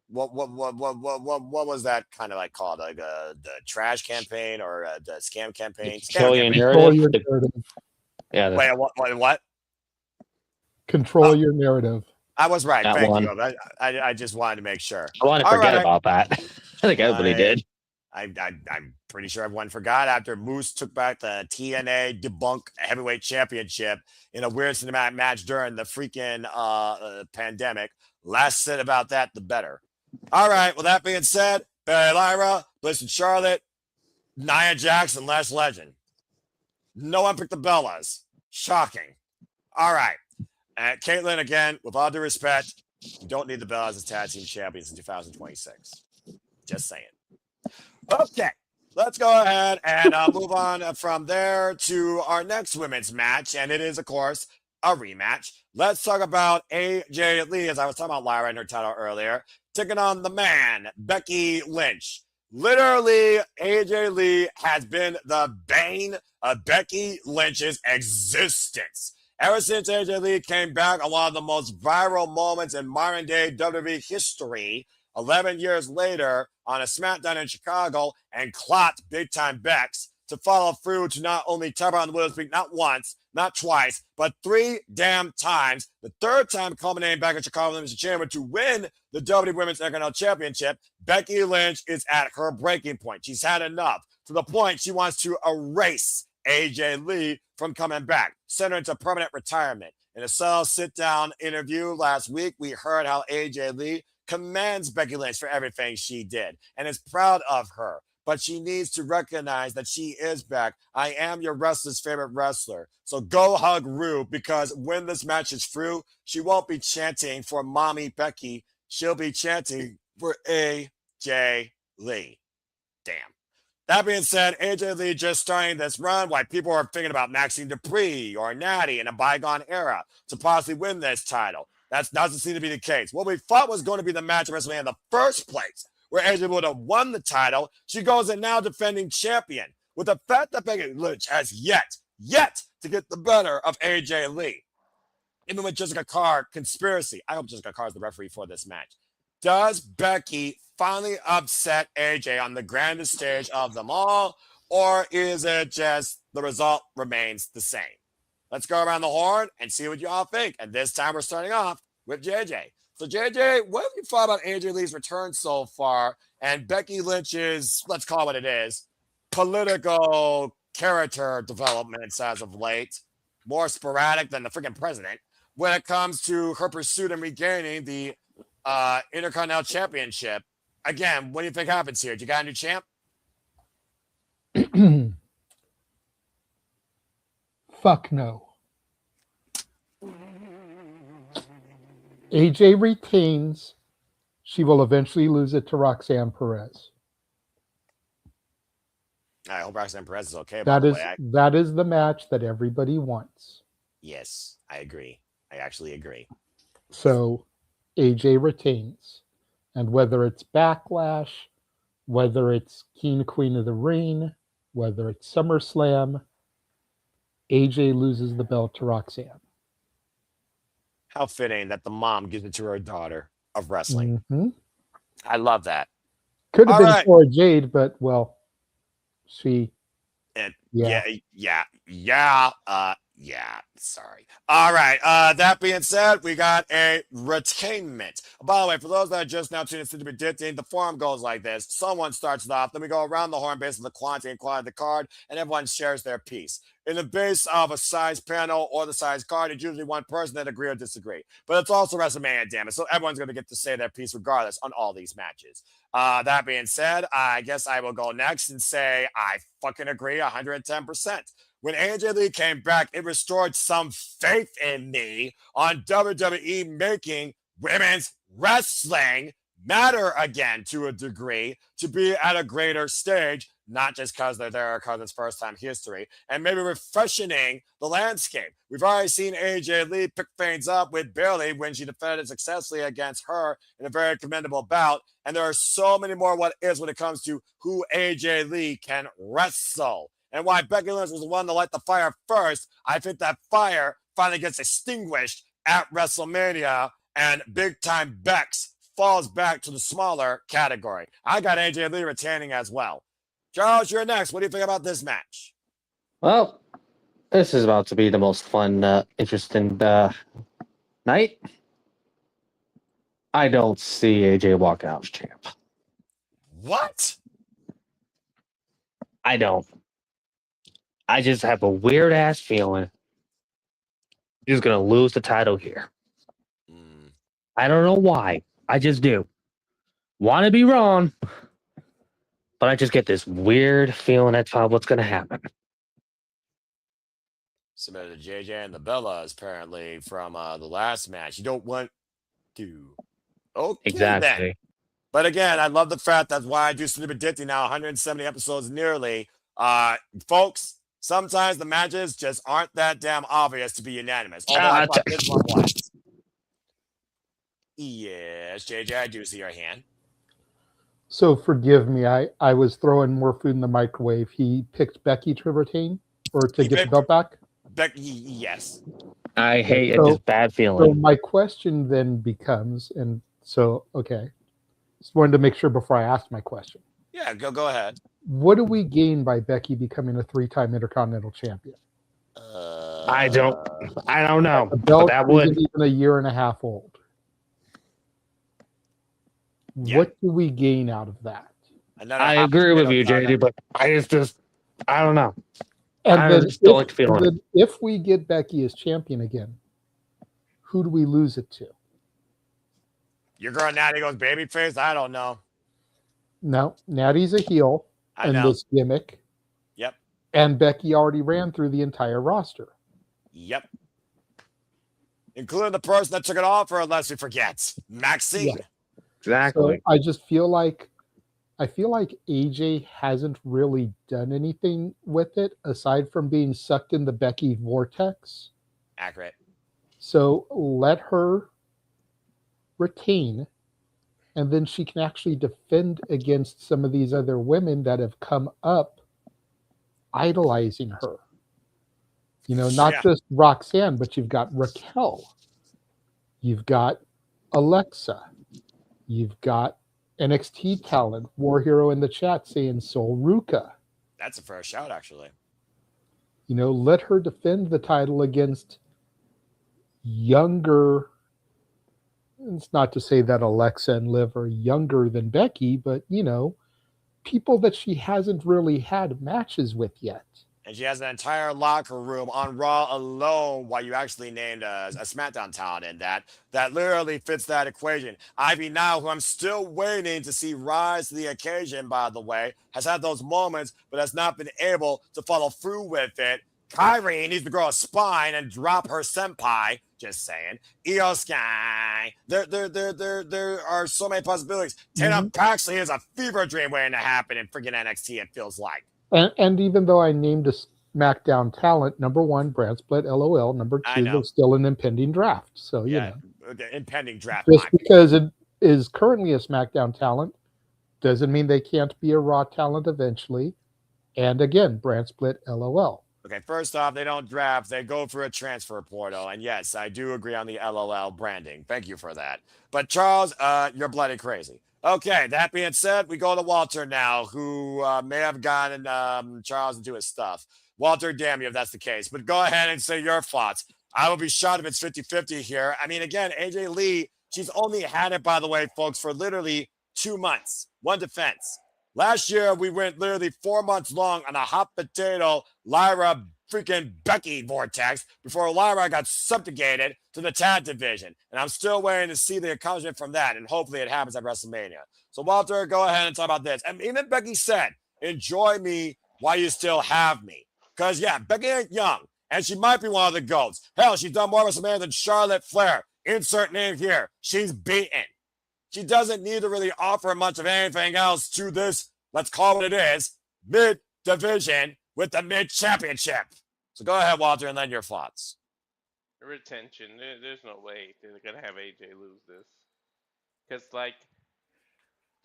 What was that kind of like called? Like the trash campaign or the scam campaign? Control your Control narrative. your narrative. Yeah. Wait, what? Control your narrative. I was right. That Thank one. you. I just wanted to make sure. I want to forget about that. I think everybody did. I'm pretty sure everyone forgot after Moose took back the TNA Debunk Heavyweight Championship in a weird cinematic match during the freaking pandemic. Less said about that, the better. All right. Well, that being said, Bayley Lyra, Bliss and Charlotte, Nia Jax, and Lash Legend. No one picked the Bellas. Shocking. All right. Caitlyn, again, with all due respect, you don't need the Bellas as tag team champions in 2026. Just saying. Okay, let's go ahead and move on from there to our next women's match. And it is, of course, a rematch. Let's talk about AJ Lee, as I was talking about Lyra in her title earlier, taking on the man, Becky Lynch. Literally, AJ Lee has been the bane of Becky Lynch's existence. Ever since AJ Lee came back on one of the most viral moments in modern day WWE history, 11 years later on a SmackDown in Chicago, and clocked big time Bex to follow through to not only tap on the Widow's Peak not once, not twice, but 3 damn times. The third time culminating back in Chicago Women's Chamber to win the WWE Women's Intercontinental Championship. Becky Lynch is at her breaking point. She's had enough to the point she wants to erase AJ Lee from coming back, send her into permanent retirement. In a solo sit-down interview last week, we heard how AJ Lee commends Becky Lynch for everything she did and is proud of her. But she needs to recognize that she is back. I am your wrestler's favorite wrestler. So go hug Rue, because when this match is through, she won't be chanting for Mommy Becky. She'll be chanting for AJ Lee. Damn. That being said, AJ Lee just starting this run while people are thinking about Maxine Dupree or Natty in a bygone era to possibly win this title. That doesn't seem to be the case. What we thought was going to be the match of WrestleMania in the first place, where AJ would have won the title, she goes in now defending champion. With the fact that Becky Lynch has yet to get the better of AJ Lee. Even with Jessica Carr conspiracy, I hope Jessica Carr is the referee for this match. Does Becky finally upset AJ on the grandest stage of them all, or is it just the result remains the same? Let's go around the horn and see what you all think. And this time we're starting off with JJ. So JJ, what have you thought about AJ Lee's return so far and Becky Lynch's, let's call it what it is, political character developments as of late, more sporadic than the freaking president, when it comes to her pursuit and regaining the Intercontinental Championship? Again, what do you think happens here? Do you got a new champ? Fuck no. AJ retains. She will eventually lose it to Roxanne Perez. I hope Roxanne Perez is okay. That is the match that everybody wants. Yes, I agree. I actually agree. So AJ retains. And whether it's Backlash, whether it's King Queen of the Ring, whether it's SummerSlam, AJ loses the belt to Roxanne. How fitting that the mom gives it to her daughter of wrestling. Mm-hmm. I love that. Could have All been right. Cora Jade, but well, she. Sorry. All right. That being said, we got a retainment. By the way, for those that are just now tuning into the predicting, the forum goes like this. Someone starts it off, then we go around the horn based on the quantity and quality of the card, and everyone shares their piece. In the base of a size panel or the size card, it's usually one person that agree or disagree. But it's also WrestleMania, damn it. So everyone's going to get to say their piece regardless on all these matches. That being said, I guess I will go next and say I fucking agree 110%. When AJ Lee came back, it restored some faith in me on WWE making women's wrestling matter again to a degree, to be at a greater stage, not just because they're there because it's first time history, and maybe refreshing the landscape. We've already seen AJ Lee pick things up with Bayley when she defended successfully against her in a very commendable bout, and there are so many more what ifs when it comes to who AJ Lee can wrestle. And why Becky Lynch was the one to light the fire first, I think that fire finally gets extinguished at WrestleMania, and big time Bex falls back to the smaller category. I got AJ Lee retaining as well. Charles, you're next. What do you think about this match? Well, this is about to be the most fun, interesting night. I don't see AJ walking out as champ. What? I don't. I just have a weird ass feeling he's gonna lose the title here. I don't know why. I just do. Want to be wrong, but I just get this weird feeling that's probably what's gonna happen. Submitted to JJ and the Bellas apparently from the last match. You don't want to. Okay, Exactly. then. But again, I love the fact that's why I do Sleep Addicted now, 170 episodes nearly. Folks, sometimes the matches just aren't that damn obvious to be unanimous. Although I thought this one was. Yes, JJ, I do see your hand. So forgive me, I was throwing more food in the microwave. He picked Becky to retain or to get the belt back? Becky, yes. I hate it. So- This bad So feeling. my question then becomes, and so, okay, just wanted to make sure before I ask my question. Yeah, go ahead. What do we gain by Becky becoming a 3-time Intercontinental champion? I don't know. The But belt that isn't would. even a year and a half old. Yeah. What do we gain out of that? I agree with you, JD, but I don't know. And I then, just don't like the feeling. and then if we get Becky as champion again, who do we lose it to? Your girl Natty goes babyface? I don't know. No, Natty's a heel I in know. this gimmick. Yep. And Becky already ran through the entire roster. Yep. Including the person that took it off for her, lest we forget. Maxine. Yeah. Exactly. So I just feel like AJ hasn't really done anything with it aside from being sucked in the Becky vortex. Accurate. So let her retain, and then she can actually defend against some of these other women that have come up idolizing her. You know, not Yeah. just Roxanne, but you've got Raquel. You've got Alexa. You've got NXT talent, War Hero in the chat saying Sol Ruka. That's a fair shout, actually. You know, let her defend the title against younger. It's not to say that Alexa and Liv are younger than Becky, but, you know, people that she hasn't really had matches with yet. And she has an entire locker room on Raw alone, while you actually named a SmackDown talent in that literally fits that equation. Ivy Now, who I'm still waiting to see rise to the occasion, by the way, has had those moments, but has not been able to follow through with it. Kyrie needs to grow a spine and drop her senpai. Just saying. Io Sky. There are so many possibilities. Tatum Paxley is a fever dream waiting to happen in freaking NXT, it feels like. And even though I named a SmackDown talent, number one, brand split, LOL. Number two, there's still an impending draft. So, you know. Okay, impending draft. Just because is currently a SmackDown talent. Doesn't mean they can't be a Raw talent eventually. And again, brand split, LOL. Okay, first off, they don't draft, they go for a transfer portal. And yes, I do agree on the LOL branding. Thank you for that. But Charles, you're bloody crazy. Okay, that being said, we go to Walter now, who may have gotten Charles into his stuff. Walter, damn you if that's the case. But go ahead and say your thoughts. I will be shocked if it's 50-50 here. I mean, again, AJ Lee, she's only had it, by the way, folks, for literally 2 months. One defense. Last year, we went literally 4 months long on a hot potato Lyra freaking Becky vortex before Lyra got subjugated to the tag division. And I'm still waiting to see the accomplishment from that. And hopefully it happens at WrestleMania. So, Walter, go ahead and talk about this. And even Becky said, enjoy me while you still have me. Because, yeah, Becky ain't young. And she might be one of the GOATs. Hell, she's done more WrestleMania than Charlotte Flair. Insert name here. She's beaten. She doesn't need to really offer much of anything else to this, let's call it what it is, mid-division with the mid-championship. So go ahead, Walter, and lend your thoughts. Retention. There's no way they're going to have AJ lose this. Because, like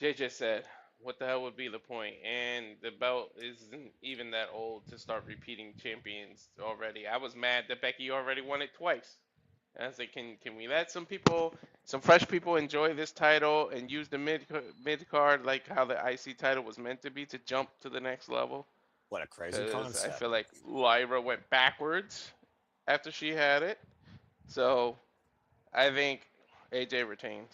JJ said, what the hell would be the point? And the belt isn't even that old to start repeating champions already. I was mad that Becky already won it twice. And I was like, can we let some people, some fresh people enjoy this title and use the mid card like how the IC title was meant to be to jump to the next level? What a crazy 'Cause concept. I feel like Lyra went backwards after she had it. So I think AJ retained.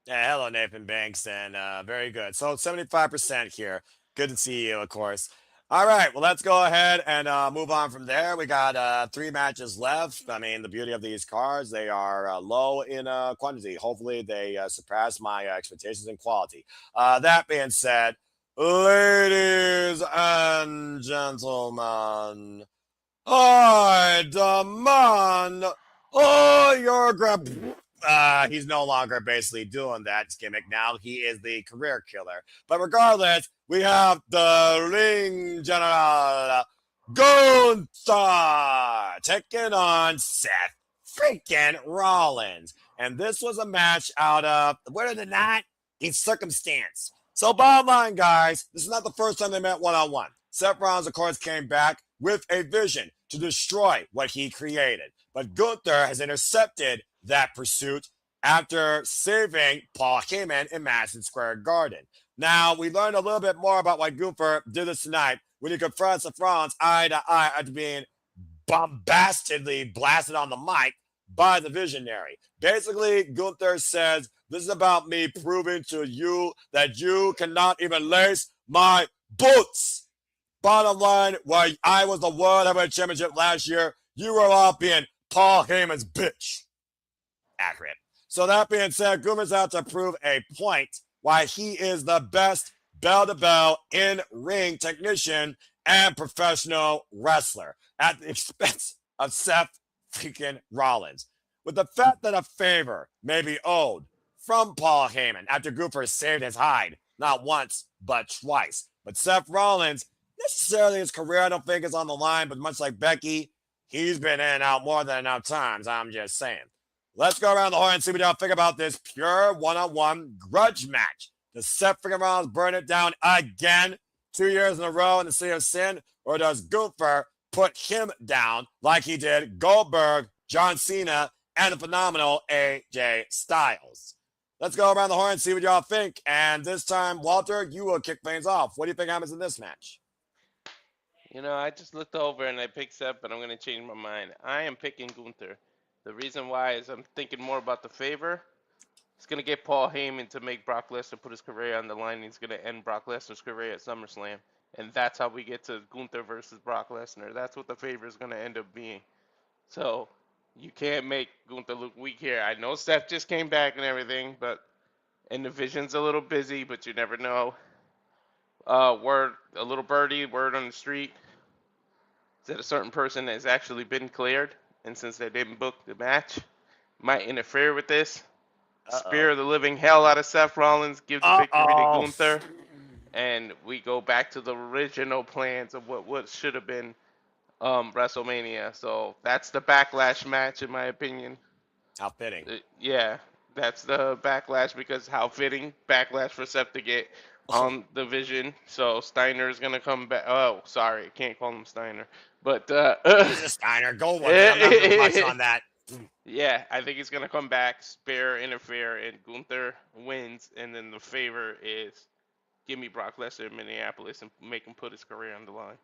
Yeah, hello, Nathan Banks, and very good. So 75% here. Good to see you, of course. All right, well, let's go ahead and move on from there. We got 3 matches left. I mean, the beauty of these cards, they are low in quantity. Hopefully, they surpass my expectations in quality. That being said, ladies and gentlemen, I demand your grab. He's no longer basically doing that gimmick now. He is the career killer. But regardless, we have the ring general Gunther taking on Seth freaking Rollins. And this was a match out of, what are the not? In circumstance. So bottom line, guys, this is not the first time they met one-on-one. Seth Rollins, of course, came back with a vision to destroy what he created. But Gunther has intercepted that pursuit after saving Paul Heyman in Madison Square Garden. Now, we learned a little bit more about why Gunther did this tonight when he confronts Seth Rollins eye to eye after being bombastedly blasted on the mic by the Visionary. Basically, Gunther says, this is about me proving to you that you cannot even lace my boots. Bottom line, while I was the World Heavyweight Championship last year, you were all being Paul Heyman's bitch. Accurate. So that being said, Gunther's out to prove a point why he is the best bell-to-bell in-ring technician and professional wrestler at the expense of Seth freaking Rollins. With the fact that a favor may be owed from Paul Heyman after Gunther saved his hide, not once, but twice. But Seth Rollins, necessarily his career, I don't think is on the line, but much like Becky, he's been in and out more than enough times, I'm just saying. Let's go around the horn and see what y'all think about this pure one-on-one grudge match. Does Seth freaking Rollins burn it down again 2 years in a row in the Sea of Sin? Or does Gunther put him down like he did Goldberg, John Cena, and the phenomenal AJ Styles? Let's go around the horn and see what y'all think. And this time, Walter, you will kick things off. What do you think happens in this match? You know, I just looked over and I picked Seth, but I'm going to change my mind. I am picking Gunther. The reason why is I'm thinking more about the favor. It's going to get Paul Heyman to make Brock Lesnar put his career on the line. He's going to end Brock Lesnar's career at SummerSlam. And that's how we get to Gunther versus Brock Lesnar. That's what the favor is going to end up being. So you can't make Gunther look weak here. I know Seth just came back and everything, and the vision's a little busy, but you never know. Word, a little birdie, word on the street, that a certain person has actually been cleared, and since they didn't book the match, might interfere with this. Spear the living hell out of Seth Rollins, give the victory to Gunther, and we go back to the original plans of what should have been WrestleMania. So that's the backlash match, in my opinion. How fitting. Yeah, That's the backlash because how fitting backlash for Seth to get on the Vision. So Steiner is gonna come back. Oh, sorry, can't call him Steiner, but He's a Steiner. Go one. I'm not going to touch on that. yeah, I think he's gonna come back, spare, interfere, and Gunther wins, and then the favor is give me Brock Lesnar in Minneapolis and make him put his career on the line.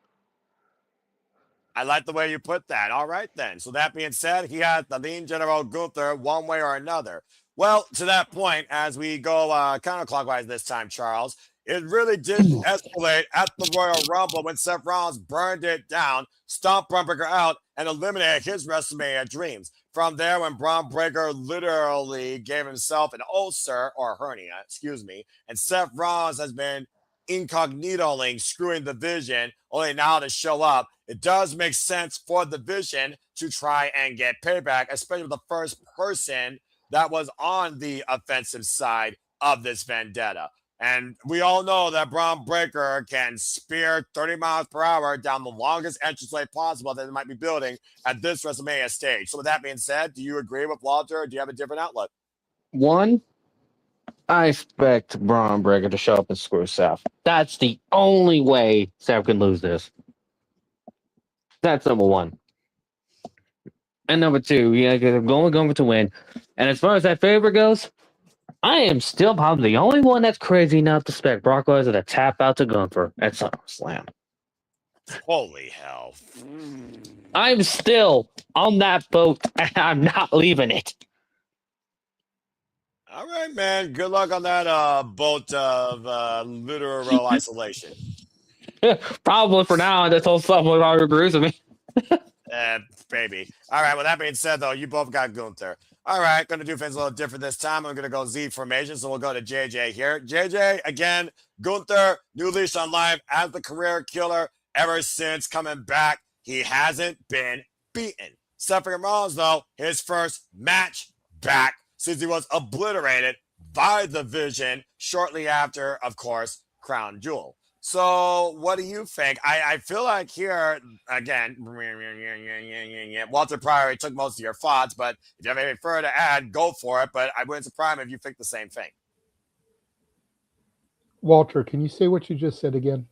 I like the way you put that. All right, then. So that being said, he had the lean General Gunther one way or another. Well, to that point, as we go counterclockwise this time, Charles, it really did escalate at the Royal Rumble when Seth Rollins burned it down, stomped Braun Breaker out, and eliminated his WrestleMania dreams. From there, when Braun Breaker literally gave himself an ulcer or hernia, and Seth Rollins has been incognitoing screwing the Vision, only now to show up. It does make sense for the Vision to try and get payback, especially with the first person that was on the offensive side of this vendetta. And we all know that Braun Breaker can spear 30 miles per hour down the longest entranceway possible that they might be building at this WrestleMania stage. So with that being said, do you agree with Walter or do you have a different outlook? One, I expect Braun Breaker to show up and screw Seth. That's the only way Seth can lose this. That's number one. And number two, I'm going to win. And as far as that favor goes, I am still probably the only one that's crazy enough to expect Brock Lesnar to tap out to Gunther at SummerSlam. Holy hell. I'm still on that boat, and I'm not leaving it. All right, man. Good luck on that boat of literal isolation. Probably for now until someone agrees with me. Baby. All right. Well, that being said, though, you both got Gunther. All right. Going to do things a little different this time. I'm going to go Z formation. So we'll go to JJ here. JJ, again, Gunther, new leash on life as the career killer ever since coming back. He hasn't been beaten. Seth Rollins, though, his first match back since he was obliterated by the Vision shortly after, of course, Crown Jewel. So what do you think? I feel like here, again, Walter Pryor took most of your thoughts, but if you have anything further to add, go for it. But I wouldn't surprise me if you think the same thing. Walter, can you say what you just said again?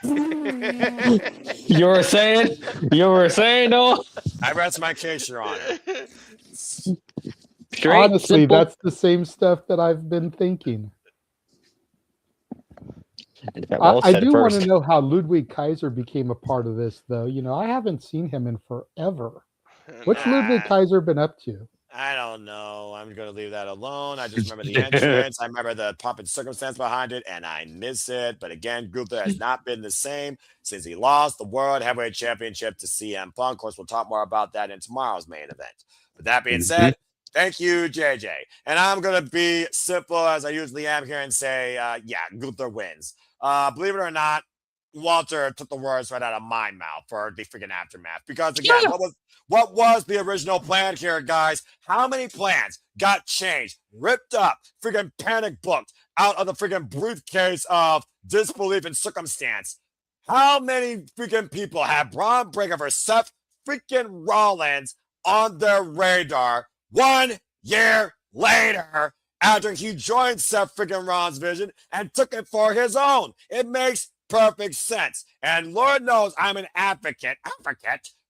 You were saying, no? I rest my case, Your Honor. Honestly, simple. that's the same stuff that I've been thinking. I do want to know how Ludwig Kaiser became a part of this, though. I haven't seen him in forever. What's Ludwig Kaiser been up to? I don't know. I'm going to leave that alone. I just remember the entrance. I remember the pomp and circumstance behind it, and I miss it. But again, Gunther has not been the same since he lost the World Heavyweight Championship to CM Punk. Of course, we'll talk more about that in tomorrow's main event. But that being said, thank you, JJ. And I'm going to be simple as I usually am here and say, Gunther wins. Believe it or not, Walter took the words right out of my mouth for the freaking aftermath. Because again, what was the original plan here, guys? How many plans got changed, ripped up, freaking panic booked out of the freaking briefcase of disbelief and circumstance? How many freaking people have Braun Breaker versus Seth freaking Rollins on their radar 1 year later after he joined Seth freaking Rollins' vision and took it for his own? It makes perfect sense. And Lord knows I'm an advocate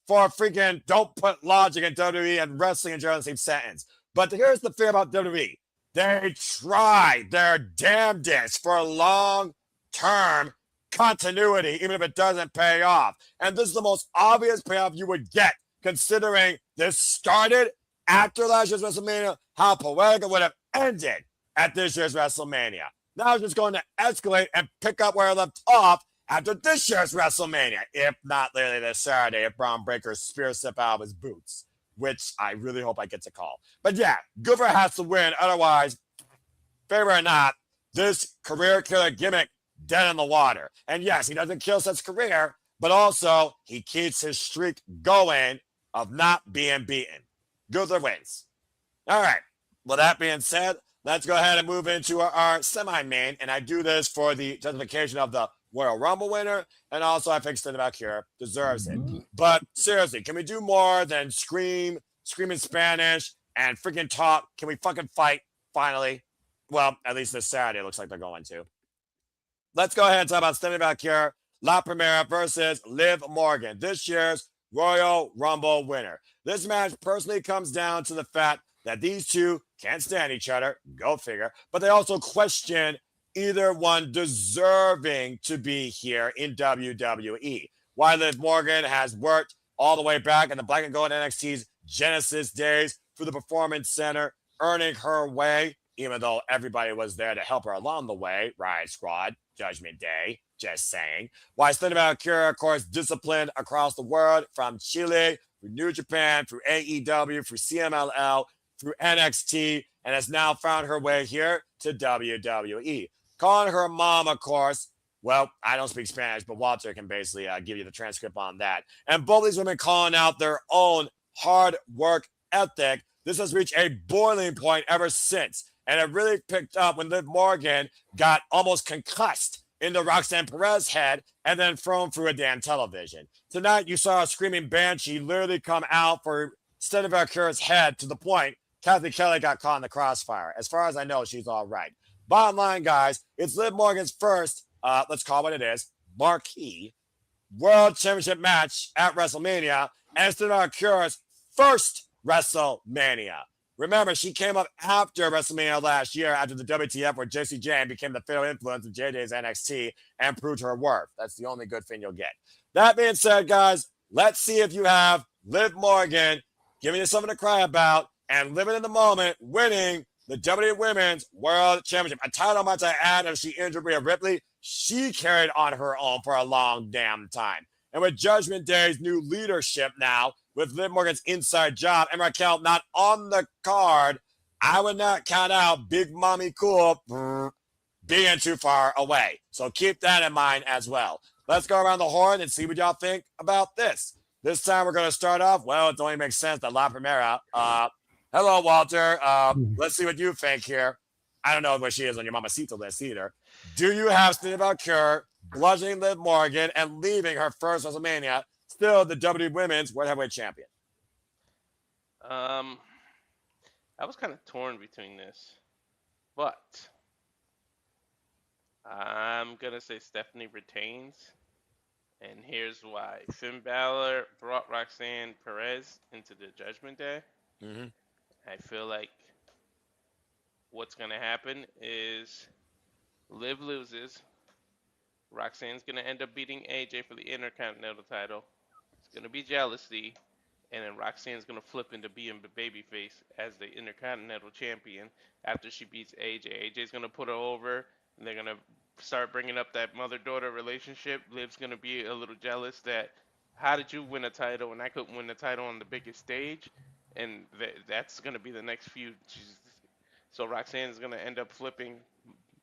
for freaking don't put logic in WWE and wrestling in general in the same sentence. But here's the thing about WWE. They try their damnedest for long-term continuity, even if it doesn't pay off. And this is the most obvious payoff you would get, considering this started after last year's WrestleMania, how poetic it would have ended at this year's WrestleMania. Now it's just going to escalate and pick up where it left off after this year's WrestleMania, if not literally this Saturday, if Braun Breaker spear step out of his boots, which I really hope I get to call. But yeah, Gunther has to win. Otherwise, favor or not, this career killer gimmick dead in the water. And yes, he doesn't kill Seth's career, but also he keeps his streak going of not being beaten. Gunther wins. All right. Well, that being said, let's go ahead and move into our semi-main. And I do this for the justification of the Royal Rumble winner. And also I think Stand Valkyria deserves it. But seriously, can we do more than scream in Spanish and freaking talk? Can we fucking fight? finally. Well, at least this Saturday it looks like they're going to. Let's go ahead and talk about Stephanie Vaquer, La Primera versus Liv Morgan, this year's Royal Rumble winner. This match personally comes down to the fact that these two can't stand each other, go figure, but they also question either one deserving to be here in WWE. While Liv Morgan has worked all the way back in the Black and Gold NXT's Genesis days through the Performance Center, earning her way, even though everybody was there to help her along the way, Riot Squad, Judgment Day, just saying. While Stephanie Vaquer, of course, disciplined across the world from Chile, through New Japan, through AEW, through CMLL, through NXT, and has now found her way here to WWE. Calling her mom, of course. Well, I don't speak Spanish, but Walter can basically give you the transcript on that. And both these women calling out their own hard work ethic. This has reached a boiling point ever since. And it really picked up when Liv Morgan got almost concussed into Roxanne Perez's head and then thrown through a damn television. Tonight, you saw a screaming banshee literally come out for Stephanie Vaquer's head to the point Kathy Kelly got caught in the crossfire. As far as I know, she's all right. Bottom line, guys, it's Liv Morgan's first, let's call it what it is, marquee World Championship match at WrestleMania, and Stephanie Vaquer's first WrestleMania. Remember, she came up after WrestleMania last year after the WTF where Jessie Jane became the fatal influence of JJ's NXT and proved her worth. That's the only good thing you'll get. That being said, guys, let's see if you have Liv Morgan giving you something to cry about and living in the moment, winning the WWE Women's World Championship. A title, might I add, if she injured Rhea Ripley, she carried on her own for a long damn time. And with Judgment Day's new leadership now, with Liv Morgan's inside job and Raquel not on the card, I would not count out Big Mommy Cool being too far away. So keep that in mind as well. Let's go around the horn and see what y'all think about this. This time we're going to start off, well, it only makes sense that La Primera. Hello, Walter. Let's see what you think here. I don't know where she is on your Mamacita list either. Do you have Stephanie Vaquer bludgeoning Liv Morgan and leaving her first WrestleMania still the WWE Women's World Heavyweight Champion? I was kind of torn between this, but I'm going to say Stephanie retains, and here's why. Finn Balor brought Roxanne Perez into the Judgment Day. Mm-hmm. I feel like what's going to happen is Liv loses. Roxanne's going to end up beating AJ for the Intercontinental title. It's going to be jealousy. And then Roxanne's going to flip into being the babyface as the Intercontinental champion after she beats AJ. AJ's going to put her over, and they're going to start bringing up that mother-daughter relationship. Liv's going to be a little jealous that, how did you win a title and I couldn't win the title on the biggest stage? And that's going to be the next feud. So Roxanne's going to end up flipping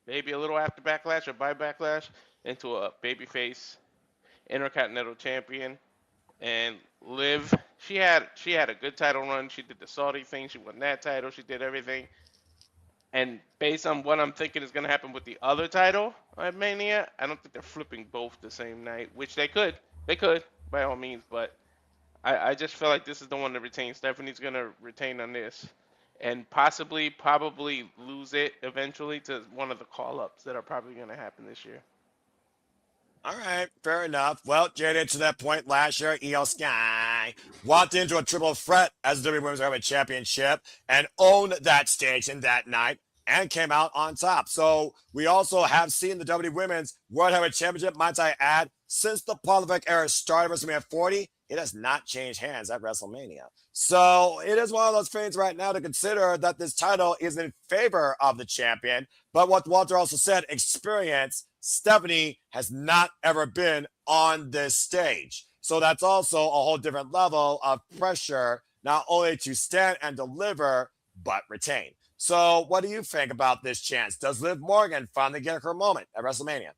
maybe a little after Backlash or by Backlash into a babyface Intercontinental champion. And Liv, she had a good title run. She did the Saudi thing. She won that title. She did everything. And based on what I'm thinking is going to happen with the other title at Mania, I don't think they're flipping both the same night, which they could. They could, by all means. But I just feel like this is the one to retain. Stephanie's going to retain on this. And probably lose it eventually to one of the call-ups that are probably going to happen this year. All right, fair enough. Well, jaded to that point last year, Io Sky walked into a triple threat as the WWE Women's Heavyweight Championship and owned that stage in that night and came out on top. So we also have seen the WWE Women's World Heavyweight Championship, might I add, since the Paul Levesque era started WrestleMania 40, it has not changed hands at WrestleMania. So it is one of those things right now to consider that this title is in favor of the champion. But what Walter also said, experience, Stephanie has not ever been on this stage. So that's also a whole different level of pressure, not only to stand and deliver, but retain. So what do you think about this chance? Does Liv Morgan finally get her moment at WrestleMania?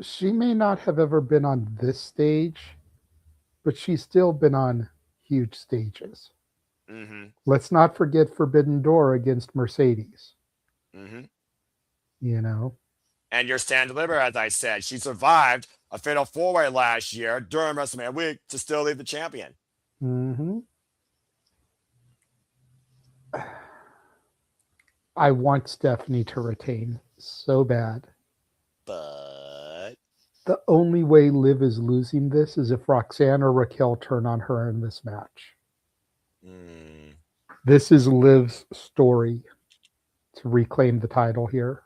She may not have ever been on this stage, but she's still been on huge stages. Mm-hmm. Let's not forget Forbidden Door against Mercedes. Mm-hmm. You know? And your stand deliver, as I said, she survived a fatal four-way last year during WrestleMania week to still leave the champion. Mm-hmm. I want Stephanie to retain so bad. But The only way Liv is losing this is if Roxanne or Raquel turn on her in this match. This is Liv's story to reclaim the title here.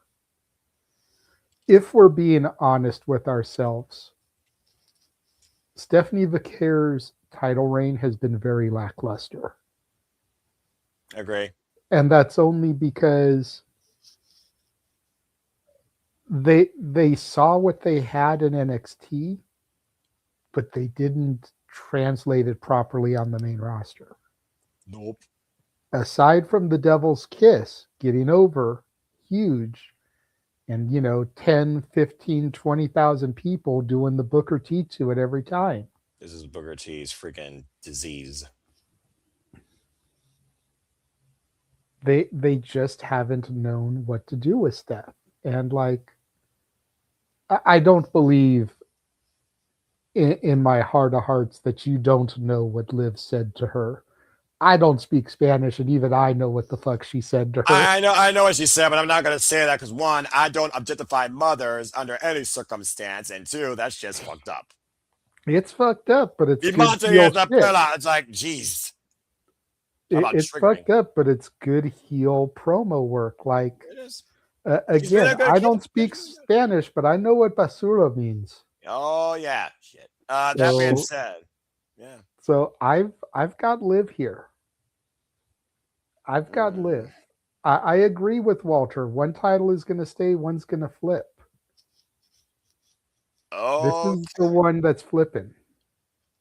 If we're being honest with ourselves, Stephanie Vaquer's title reign has been very lackluster. agree. And that's only because they saw what they had in NXT, but they didn't translate it properly on the main roster. Nope. Aside from the Devil's Kiss getting over huge, and 10, 15, 20,000 people doing the Booker T to it every time. This is Booker T's freaking disease. They just haven't known what to do with Steph. And I don't believe in my heart of hearts that you don't know what Liv said to her. I don't speak Spanish, and even I know what the fuck she said to her. I know what she said, but I'm not going to say that because one, I don't objectify mothers under any circumstance, and two, that's just fucked up. It's fucked up, but it's It's like, geez. It's fucked up, but it's good heel promo work. Like, It is. again, I don't speak Spanish, but I know what basura means. Oh yeah, shit. That being said, yeah. So I've got Liv here. I've got Liv. I agree with Walter. One title is going to stay, one's going to flip. Oh, this is the one that's flipping.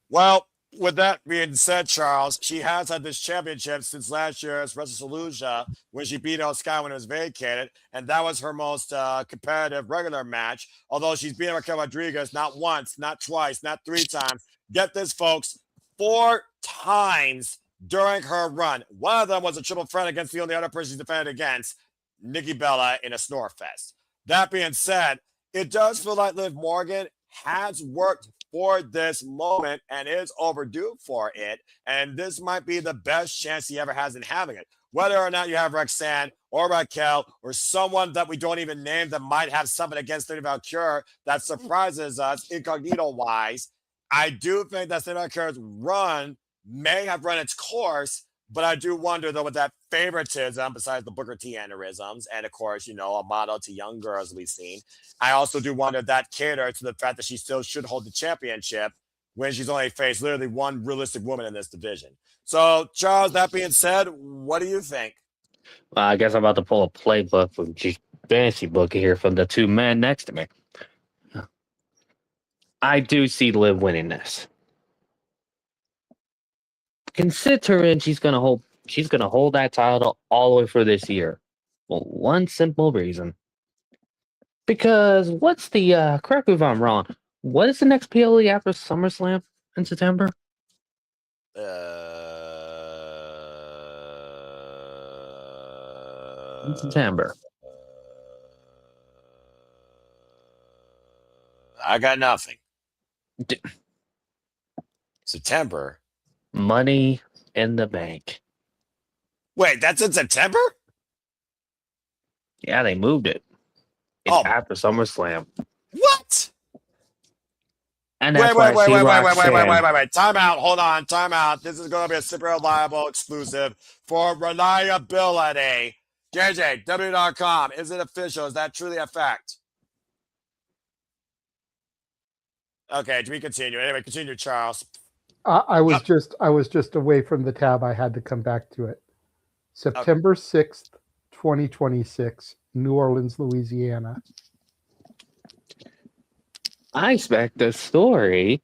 Well, with that being said, Charles, she has had this championship since last year's WrestleMania when she beat El Sky when it was vacated, and that was her most competitive regular match. Although she's beaten Raquel Rodriguez not once, not twice, not 3 times. Get this, folks, 4 times during her run. One of them was a triple threat against the only other person she's defended against, Nikki Bella, in a snore fest. That being said, it does feel like Liv Morgan has worked for this moment and is overdue for it. And this might be the best chance he ever has in having it. Whether or not you have Roxanne or Raquel or someone that we don't even name that might have something against Lady Valkyria that surprises us incognito-wise, I do think that Lady Valkyria's run may have run its course, but I do wonder, though, with that favoritism, besides the Booker T aneurysms, and of course, a model to young girls we've seen, I also do wonder if that caters to the fact that she still should hold the championship when she's only faced literally one realistic woman in this division. So, Charles, that being said, what do you think? Well, I guess I'm about to pull a playbook from Fantasy Book here from the 2 men next to me. I do see Liv winning this. Considering she's gonna hold that title all the way for this year. Well, one simple reason. Because what's the correct me if I'm wrong, what is the next PLE after SummerSlam in September? In September. I got nothing. September. Money in the Bank. Wait, that's in September? Yeah, they moved it. It's after SummerSlam. What? And wait. that's Wait. Time out. Hold on. Time out. This is going to be a super reliable exclusive for reliability. JJ, W.com. Is it official? Is that truly a fact? Okay, do we continue? Anyway, continue, Charles. I was just away from the tab. I had to come back to it. September 6th, 2026, New Orleans, Louisiana. I expect the story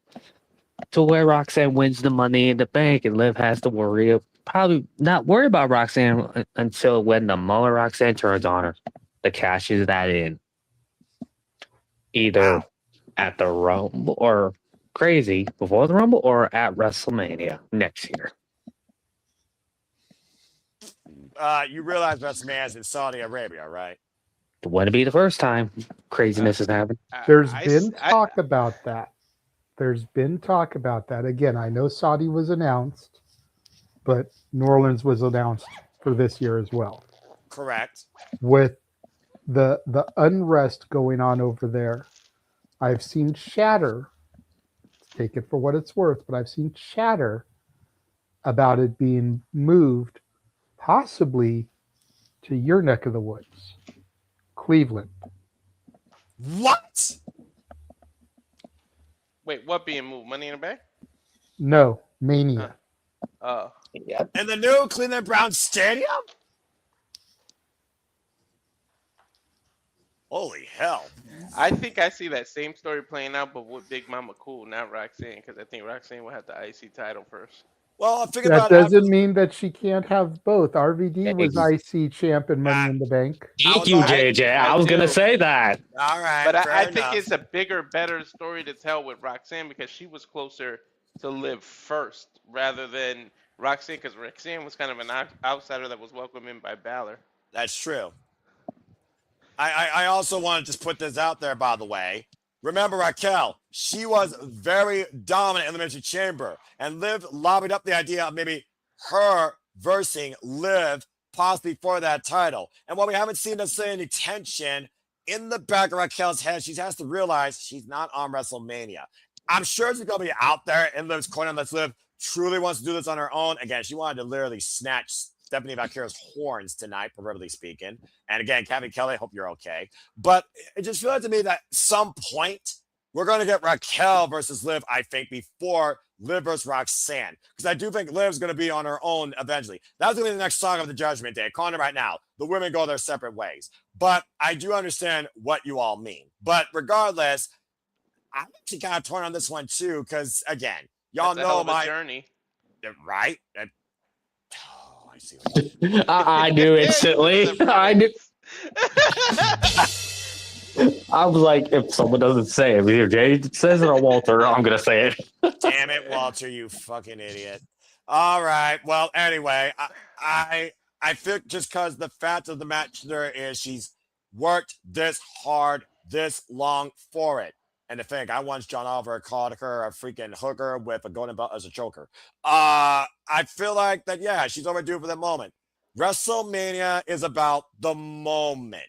to where Roxanne wins the Money in the Bank and Liv has to probably not worry about Roxanne until when the moment Roxanne turns on her, the cashes that in. Either at the Rumble or Crazy before the Rumble or at WrestleMania next year. You realize WrestleMania is in Saudi Arabia, right? It wouldn't be the first time craziness has happened. There's been talk about that. Again, I know Saudi was announced, but New Orleans was announced for this year as well. Correct. With the unrest going on over there, I've seen chatter. Take it for what it's worth, but I've seen chatter about it being moved, possibly to your neck of the woods, Cleveland. What? Wait, what being moved? Money in the Bank? No, Mania. Oh. Yep. In the new Cleveland Browns Stadium? Holy hell. I think I see that same story playing out, but with Big Mama Cool, not Roxanne, because I think Roxanne will have the IC title first. Well, I figured That about doesn't mean that she can't have both. RVD Yeah, was IC champ and Money in the Bank. Thank you, JJ. I was going to do. say that. All right. But fair I enough. think it's a bigger, better story to tell with Roxanne because she was closer to Liv first rather than Roxanne, because Roxanne was kind of an outsider that was welcomed in by Balor. That's true. I also want to just put this out there, by the way. Remember Raquel, she was very dominant in the Elimination Chamber, and Liv lobbied up the idea of maybe her versing Liv possibly for that title. And while we haven't seen necessarily any tension in the back of Raquel's head, she has to realize she's not on WrestleMania. I'm sure she's going to be out there in Liv's corner unless Liv truly wants to do this on her own. Again, she wanted to literally snatch Stephanie Vaquer's horns tonight, proverbially speaking. And again, Kevin Kelly, I hope you're okay. But it just feels to me that at some point, we're going to get Raquel versus Liv, I think, before Liv versus Roxanne. Because I do think Liv's going to be on her own eventually. That's going to be the next song of the Judgment Day. Calling it right now. The women go their separate ways. But I do understand what you all mean. But regardless, I'm actually kind of torn on this one too. Because again, y'all That's a hell know of a my journey. right. I see what you I knew instantly. I knew. I was like, if someone doesn't say it, either Jay says it or Walter, I'm going to say it. Damn it, Walter, you fucking idiot. All right. Well, anyway, I think just because the fact of the match there is she's worked this hard, this long for it. And to think, I once John Oliver called her a freaking hooker with a golden belt as a choker. I feel like that, yeah, she's overdue for the moment. WrestleMania is about the moment.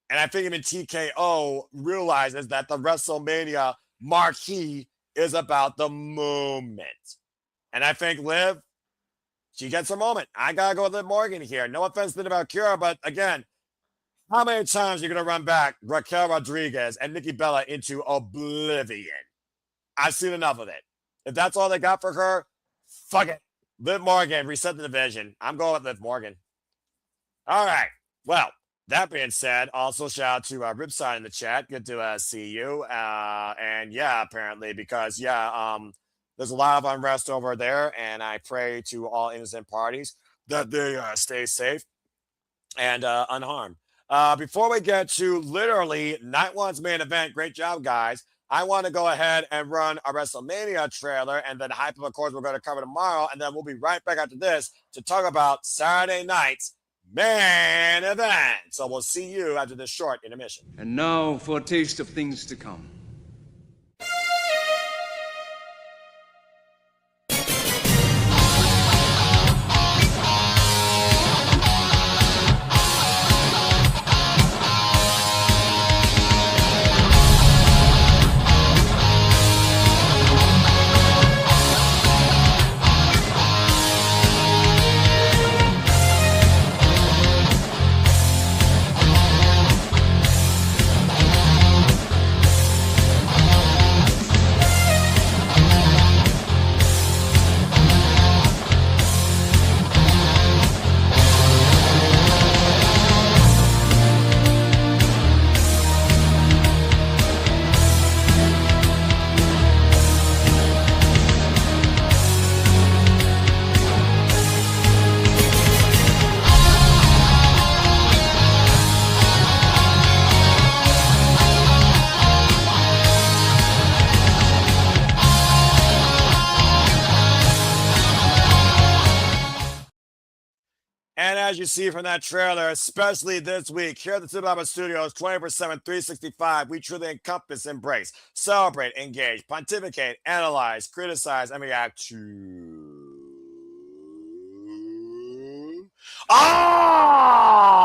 And I think even TKO realizes that the WrestleMania marquee is about the moment. And I think Liv, she gets her moment. I got to go with Liv Morgan here. No offense to Valkyria, but again, how many times are you going to run back Raquel Rodriguez and Nikki Bella into oblivion? I've seen enough of it. If that's all they got for her, fuck it. Liv Morgan, reset the division. I'm going with Liv Morgan. All right. Well, that being said, also shout out to Ripside in the chat. Good to see you. And yeah, apparently, because there's a lot of unrest over there, and I pray to all innocent parties that they stay safe and unharmed. Before we get to literally night one's main event, great job, guys. I want to go ahead and run a WrestleMania trailer and then hype up, of course, we're going to cover tomorrow. And then we'll be right back after this to talk about Saturday night's main event. So we'll see you after this short intermission. And now for a taste of things to come. And as you see from that trailer, especially this week, here at the Super Studios, 24/7, 365, we truly encompass, embrace, celebrate, engage, pontificate, analyze, criticize, and react to all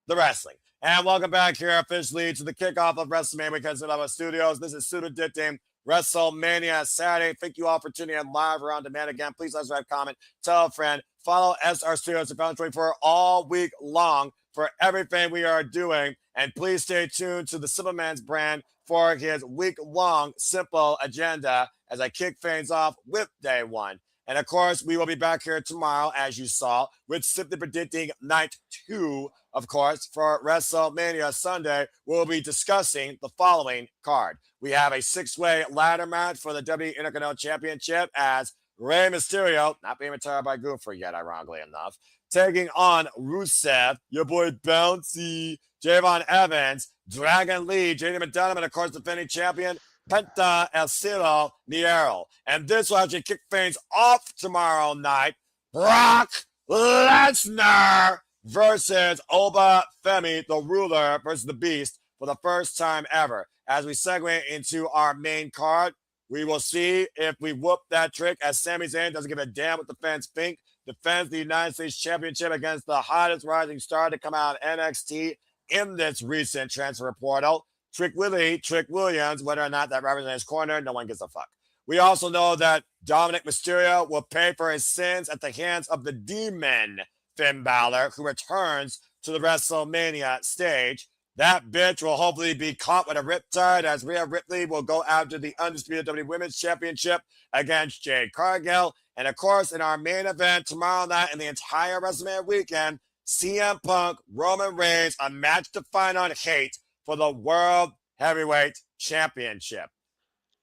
the wrestling. And welcome back here officially to the kickoff of WrestleMania Weekend at our studios. This is Pseudo Dicting WrestleMania Saturday. Thank you all for tuning in live or on demand. Again, please let us subscribe, comment, tell a friend, follow SR Studios for all week long for everything we are doing. And please stay tuned to the Simple Man's brand for his week-long simple agenda as I kick things off with day one. And of course, we will be back here tomorrow, as you saw, with Simply Predicting Night 2, of course, for WrestleMania Sunday. We'll be discussing the following card. We have a 6-way ladder match for the WWE Intercontinental Championship as Rey Mysterio, not being retired by Gunther yet, ironically enough, taking on Rusev, your boy Bouncy, Javon Evans, Dragon Lee, JD McDonough, and of course, defending champion Penta El Cielo Nero. And this will actually kick things off tomorrow night. Brock Lesnar versus Oba Femi, the ruler, versus the Beast for the first time ever. As we segue into our main card, we will see if we whoop that trick as Sami Zayn doesn't give a damn what the fans think. Defends the United States Championship against the hottest rising star to come out of NXT in this recent transfer portal. Trick Williams, whether or not that represents his corner, no one gives a fuck. We also know that Dominic Mysterio will pay for his sins at the hands of the demon Finn Balor, who returns to the WrestleMania stage. That bitch will hopefully be caught with a riptide as Rhea Ripley will go after the Undisputed WWE Women's Championship against Jade Cargill. And of course, in our main event tomorrow night and the entire WrestleMania weekend, CM Punk, Roman Reigns, a match to find on hate for the World Heavyweight Championship.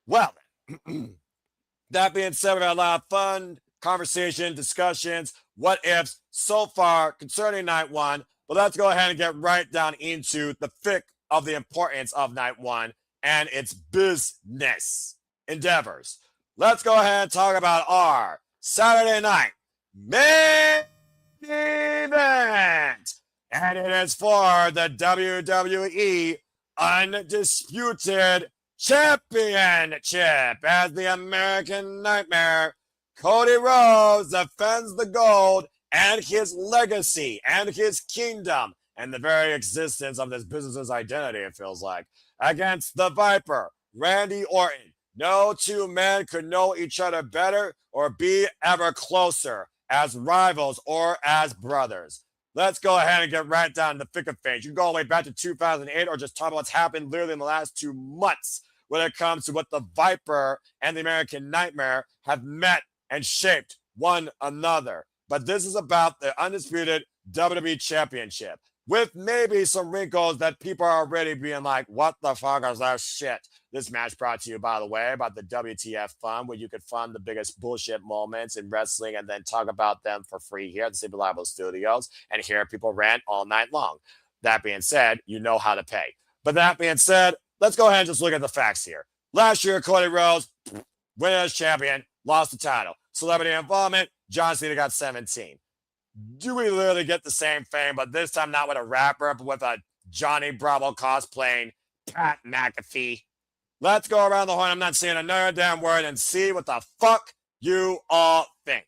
Well, that being said, we've had a lot of fun, conversation, discussions, what ifs so far concerning night one. But let's go ahead and get right down into the thick of the importance of night one and its business endeavors. Let's go ahead and talk about our Saturday night main event. And it is for the WWE Undisputed Championship as the American Nightmare, Cody Rhodes, defends the gold and his legacy and his kingdom and the very existence of this business's identity, it feels like, against the Viper, Randy Orton. No two men could know each other better or be ever closer as rivals or as brothers. Let's go ahead and get right down to the thick of things. You can go all the way back to 2008 or just talk about what's happened literally in the last 2 months when it comes to what the Viper and the American Nightmare have met and shaped one another. But this is about the Undisputed WWE Championship with maybe some wrinkles that people are already being like, what the fuck is that shit? This match brought to you, by the way, about the WTF Fund, where you could fund the biggest bullshit moments in wrestling and then talk about them for free here at the Super Liable Studios and hear people rant all night long. That being said, you know how to pay. But that being said, let's go ahead and just look at the facts here. Last year, Cody Rhodes, winner as champion, lost the title. Celebrity involvement, John Cena got 17. Do we literally get the same thing, but this time not with a rapper, but with a Johnny Bravo cosplaying Pat McAfee? Let's go around the horn. I'm not saying another damn word and see what the fuck you all think.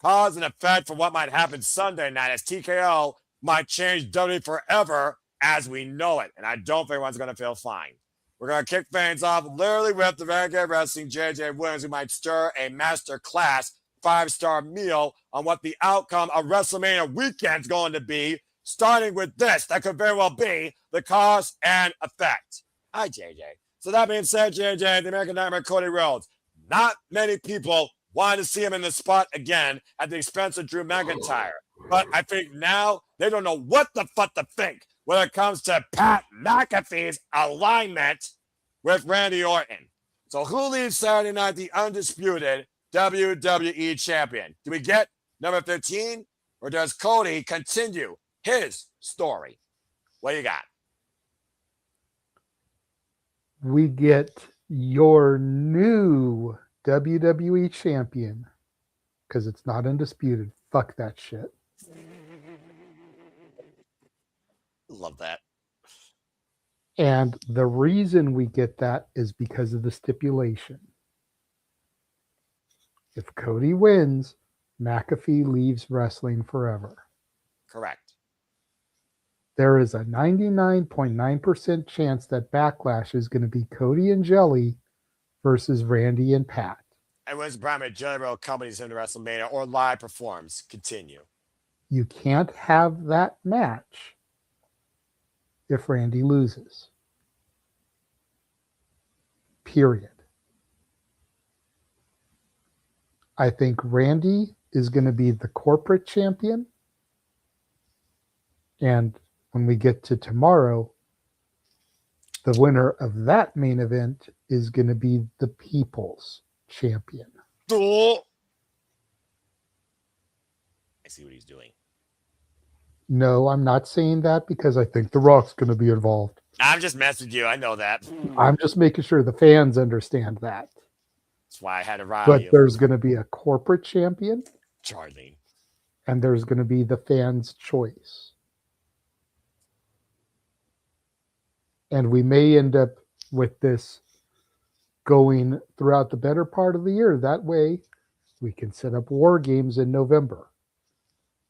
Cause and effect for what might happen Sunday night as TKO might change WWE forever as we know it. And I don't think everyone's going to feel fine. We're going to kick things off literally with the Vaquer Wrestling JJ Williams, who might stir a master class 5-star meal on what the outcome of WrestleMania weekend is going to be, starting with this. That could very well be the cause and effect. Hi, JJ. So that being said, JJ, the American Nightmare, Cody Rhodes, not many people wanted to see him in the spot again at the expense of Drew McIntyre. But I think now they don't know what the fuck to think when it comes to Pat McAfee's alignment with Randy Orton. So who leaves Saturday night the undisputed WWE champion? Do we get number 15, or does Cody continue his story? What do you got? We get your new WWE champion, because it's not undisputed. Fuck that shit. Love that. And the reason we get that is because of the stipulation. If Cody wins, McAfee leaves wrestling forever. Correct. There is a 99.9% chance that Backlash is going to be Cody and Jelly versus Randy and Pat. And when's the primary general companies into WrestleMania or live performs? Continue. You can't have that match if Randy loses. Period. I think Randy is going to be the corporate champion. And when we get to tomorrow, the winner of that main event is going to be the people's champion. I see what he's doing. No, I'm not saying that because I think The Rock's going to be involved. I'm just messing with you. I know that. I'm just making sure the fans understand that. That's why I had to rile But you. there's going to be a corporate champion, Charlie. and there's going to be the fans' choice. And we may end up with this going throughout the better part of the year. That way, we can set up war games in November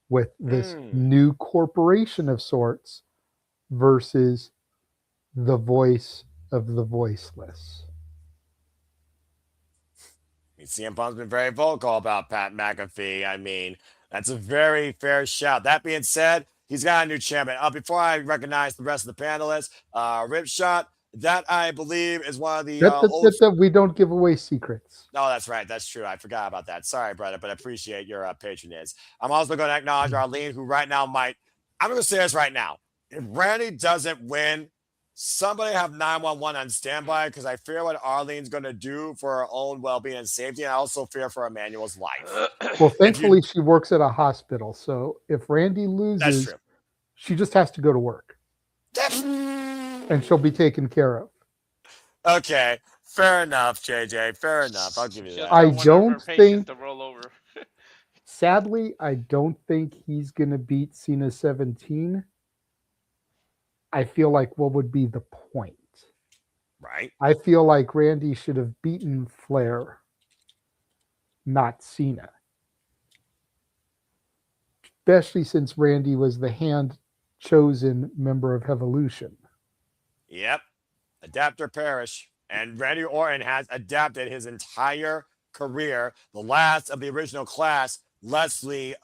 with this new corporation of sorts versus the voice of the voiceless. CM Punk's been very vocal about Pat McAfee. I mean, that's a very fair shout. That being said, he's got a new champion. Before I recognize the rest of the panelists, Ripshot, that I believe is one of the we don't give away secrets. No, that's right. That's true. I forgot about that. Sorry, brother, but I appreciate your patronage. I'm also going to acknowledge Arlene, who right now I'm going to say this right now. If Randy doesn't win, somebody have 911 on standby because I fear what Arlene's going to do for her own well-being and safety. And I also fear for Emmanuel's life. Well, thankfully, she works at a hospital. So if Randy loses, she just has to go to work. And she'll be taken care of. Okay. Fair enough, JJ. Fair enough. I'll give you that. I don't think to roll over. Sadly, I don't think he's going to beat Cena 17. I feel like what would be the point? Right. I feel like Randy should have beaten Flair, not Cena. Especially since Randy was the hand-chosen member of Evolution. Yep. Adapt or perish. And Randy Orton has adapted his entire career, the last of the original class, Leslie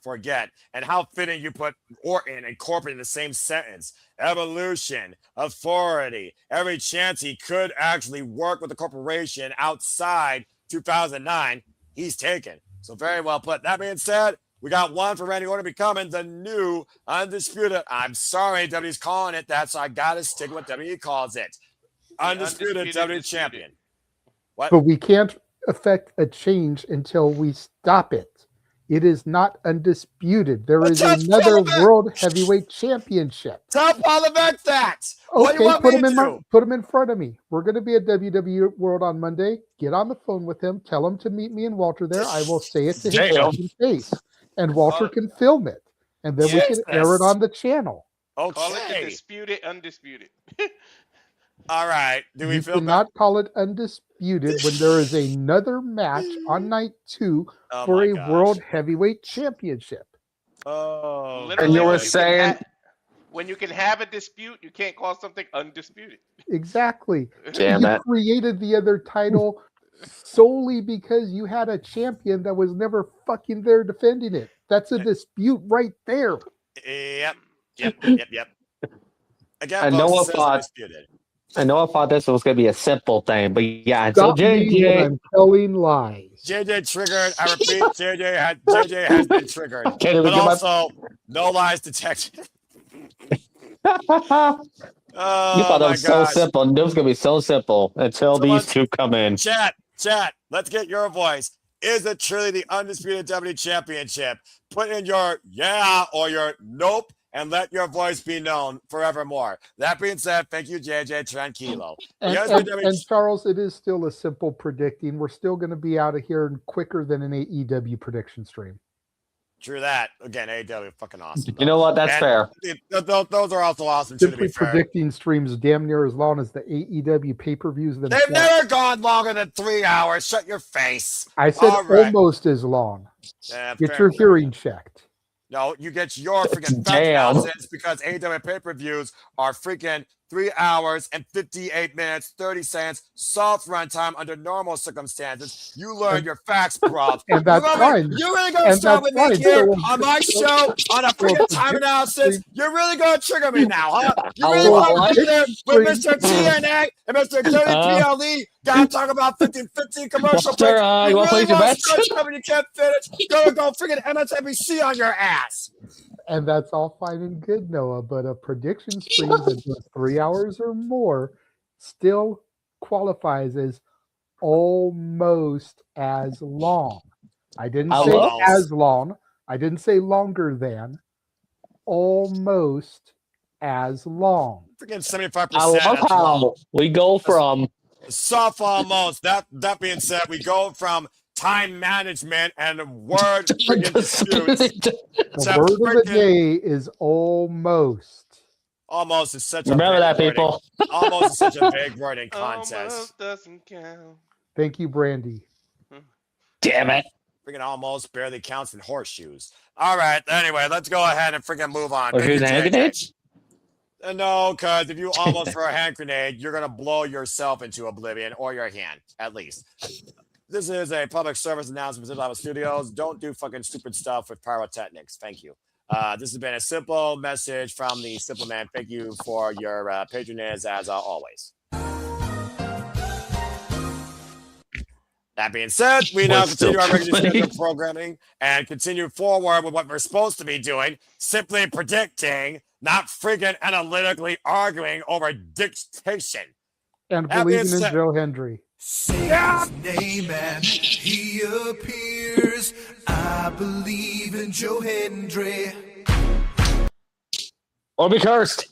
forget. And how fitting you put Orton and corporate in the same sentence. Evolution, authority, every chance he could actually work with the corporation outside 2009, he's taken. So very well put. That being said, we got one for Randy Orton becoming the new Undisputed. I'm sorry, WWE's calling it that, so I got to stick with what WWE calls it. Undisputed WWE Champion. What? But we can't affect a change until we stop it. It is not undisputed. There is another World Heavyweight Championship. Tell Paul Levesque that. Okay, put him in front of me. We're going to be at WWE World on Monday. Get on the phone with him. Tell him to meet me and Walter there. I will say it to his face. And Walter can film it. And then we can air it on the channel. Okay. Call it the Disputed Undisputed. All right. Do we feel not call it undisputed when there is another match on night 2 for a World Heavyweight Championship? Oh, literally, and you were saying when you can have a dispute, you can't call something undisputed. Exactly. Damn you it. created the other title solely because you had a champion that was never fucking there defending it. That's a dispute right there. Yep. Again, I know I thought this was going to be a simple thing, but yeah, Stop so JJ, I'm telling lies. JJ triggered. I repeat, JJ has been triggered. But also, no lies detected. You thought that was so simple. It was going to be so simple until these two come in. Chat, let's get your voice. Is it truly the Undisputed WWE Championship? Put in your yeah or your nope and let your voice be known forevermore. That being said, thank you, JJ Tranquilo. And Charles, it is still a simple predicting. We're still going to be out of here quicker than an AEW prediction stream. True that. Again, AEW fucking awesome. You know what? That's fair. Those are also awesome Simply too, to be fair. predicting streams damn near as long as the AEW pay-per-views themselves. They've never gone longer than 3 hours. Shut your face. I said almost as long. Get your hearing checked. No, you get your freaking Damn. $5,000 because AEW pay-per-views are freaking 3 hours and 58 minutes, 30 cents, soft runtime under normal circumstances. You learn your facts, bruv. And that's fine. You're really going to And start with that's me fine. here So- on my show on a freaking time analysis? You're really going to trigger me now, huh? You really What? want to be there with Mr. TNA and Mr. WPLE? Gotta talk about 15-15 commercial Walter, breaks. you wanna place your want to bets? stretch them and you can't finish? Go freaking MSNBC on your ass. And that's all fine and good, Noah. But a prediction stream that goes 3 hours or more still qualifies as almost as long. I didn't say Almost. as long. I didn't say longer than. Almost as long. Freaking 75%. I love That's long. how we go from Soft almost. That being said, we go from time management and word freaking disputes. The word of the day is almost. Almost is such remember a that, big people. wording. Almost is such a big wording contest. Almost doesn't count. Thank you, Brandy. Damn it. Freaking almost barely counts in horseshoes. All right. Anyway, let's go ahead and freaking move on. Or Thank here's you, the hand JJ. grenades? No, because if you almost throw a hand grenade, you're going to blow yourself into oblivion or your hand, at least. This is a public service announcement from Zip Studios. Don't do fucking stupid stuff with pyrotechnics. Thank you. This has been a simple message from the Simple Man. Thank you for your patronage, as always. That being said, we now continue our regular scheduled programming and continue forward with what we're supposed to be doing, simply predicting, not friggin' analytically arguing over dictation. And That believing being in said- Joe Hendry. Say his name and he appears. I believe in Joe Hendry. Or be cursed.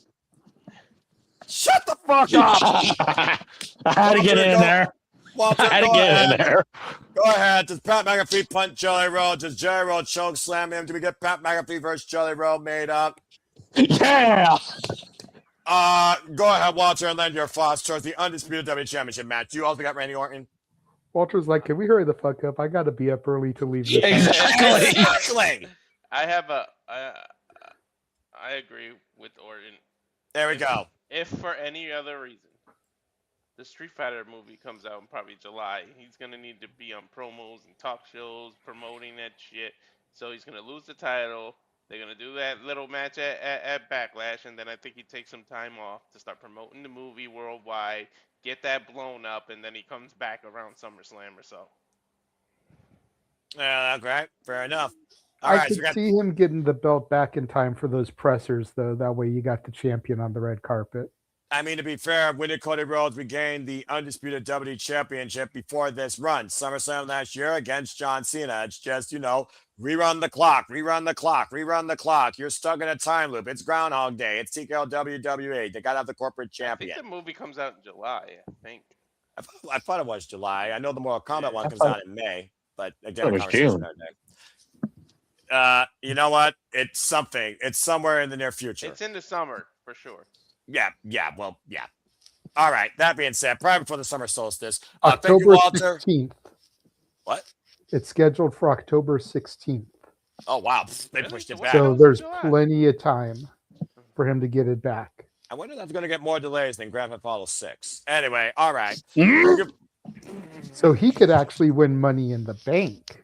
Shut the fuck up! I had to get in there. Walter, I had to go get ahead. in there. Go ahead. Does Pat McAfee punch Jelly Roll? Does Jelly Roll choke slam him? Do we get Pat McAfee versus Jelly Roll made up? Yeah. Go ahead, Walter, and lend your thoughts towards the Undisputed W Championship match. You also got Randy Orton. Walter's like, can we hurry the fuck up? I got to be up early to leave this. house." Exactly. Exactly. I agree with Orton. There we go. If for any other reason, the Street Fighter movie comes out in probably July, he's gonna need to be on promos and talk shows promoting that shit. So he's gonna lose the title. They're gonna do that little match at Backlash, and then I think he takes some time off to start promoting the movie worldwide, get that blown up, and then he comes back around SummerSlam or so. Yeah, that's right. Fair enough. All I right, could so we got, see him getting the belt back in time for those pressers, though. That way you got the champion on the red carpet. I mean, to be fair, when did Cody Rhodes regain the Undisputed WWE Championship before this run? SummerSlam last year against John Cena. It's just, rerun the clock, rerun the clock, rerun the clock. You're stuck in a time loop. It's Groundhog Day. It's TKO WWE. They got to have the corporate I champion. think the movie comes out in July, I think. I thought it was July. I know the Mortal Kombat one I comes thought- out in May, but again, It was June. You know what? It's something. It's somewhere in the near future. It's in the summer, for sure. Yeah. All right. That being said, probably before the summer solstice. Thank you, October Walter. 16th. What? It's scheduled for October 16th. Oh wow, they Really? pushed it So back. So was there's July. plenty of time for him to get it back. I wonder if that's going to get more delays than Grand Theft Auto 6. Anyway, all right. So he could actually win Money in the Bank.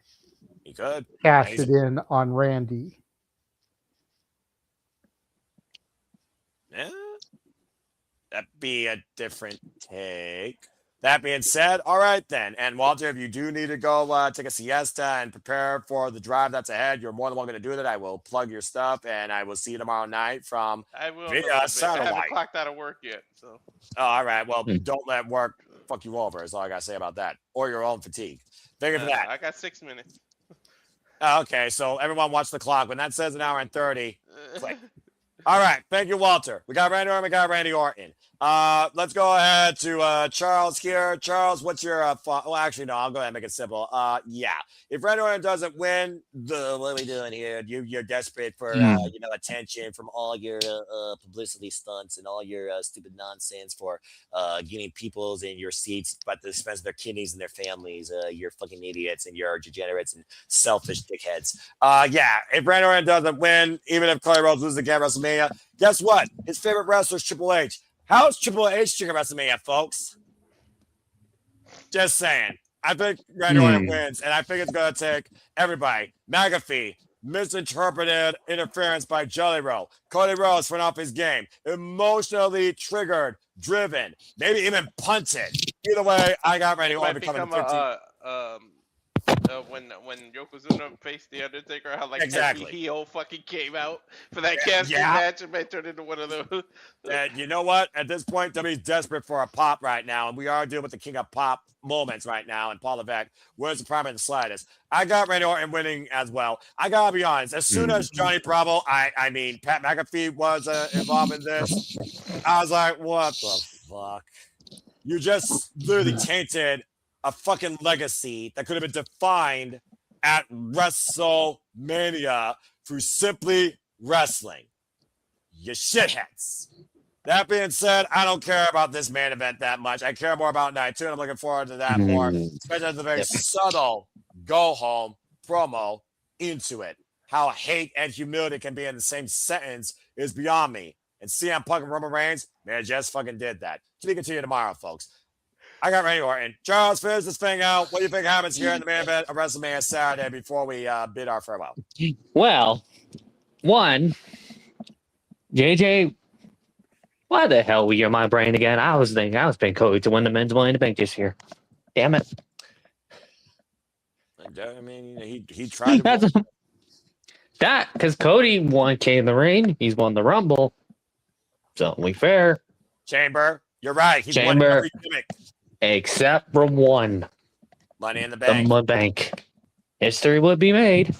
You could. Cash it in on Randy. Yeah. That'd be a different take. That being said, all right then. And Walter, if you do need to go take a siesta and prepare for the drive that's ahead, you're more than welcome to do that. I will plug your stuff, and I will see you tomorrow night from. I will. Via a little bit. I satellite. haven't clocked out of work yet, so. Oh, all right. Well, don't let work fuck you over. Is all I gotta say about that, or your own fatigue. Thank you for that. I got 6 minutes. Okay, so everyone watch the clock. When that says an hour and 30, click. All right. Thank you, Walter. We got Randy Orton. We got Randy Orton. Let's go ahead to Charles here. Charles, what's your well, actually, no, I'll go ahead and make it simple. Yeah. If Randy Orton doesn't win, what are we doing here? You're desperate for attention from all your publicity stunts and all your stupid nonsense for getting people's in your seats but the expense of their kidneys and their families. You're fucking idiots and you're degenerates and selfish dickheads. Yeah, if Randy Orton doesn't win, even if Cody Rhodes loses again at WrestleMania, guess what? His favorite wrestler is Triple H. How's Triple H doing at WrestleMania, folks? Just saying. I think Randy Orton wins, and I think it's going to take everybody. McAfee, misinterpreted interference by Jelly Roll. Cody Rhodes went off his game. Emotionally triggered, driven, maybe even punted. Either way, I got Randy Orton becoming 15. When Yokozuna faced the Undertaker, how like Exactly. every heel fucking came out for that casting match and might turn into one of those. And you know what? At this point, WWE's desperate for a pop right now, and we are dealing with the king of pop moments right now. And Paul Levesque, where's the prime in the slightest? I got Randy Orton winning as well. I gotta be honest. As soon as Johnny Bravo, I mean Pat McAfee was involved in this, I was like, what the fuck? You just literally tainted a fucking legacy that could have been defined at WrestleMania through simply wrestling. You shitheads. That being said, I don't care about this main event that much. I care more about night 2, and I'm looking forward to that more, especially as a very subtle go-home promo into it. How hate and humility can be in the same sentence is beyond me. And CM Punk and Roman Reigns, man, just fucking did that. To be continued tomorrow, folks. I got Randy Orton. Charles, finish this thing out. What do you think happens here in the main event of WrestleMania Saturday before we bid our farewell? Well, one, JJ, why the hell were you in my brain again? I was paying Cody to win the men's Money in the Bank this year. Damn it. I mean, he tried to that because Cody won King of the Ring. He's won the Rumble. So only fair. Chamber, you're right. He's Chamber. won every gimmick. Except for one. Money in the Bank. The bank. History would be made.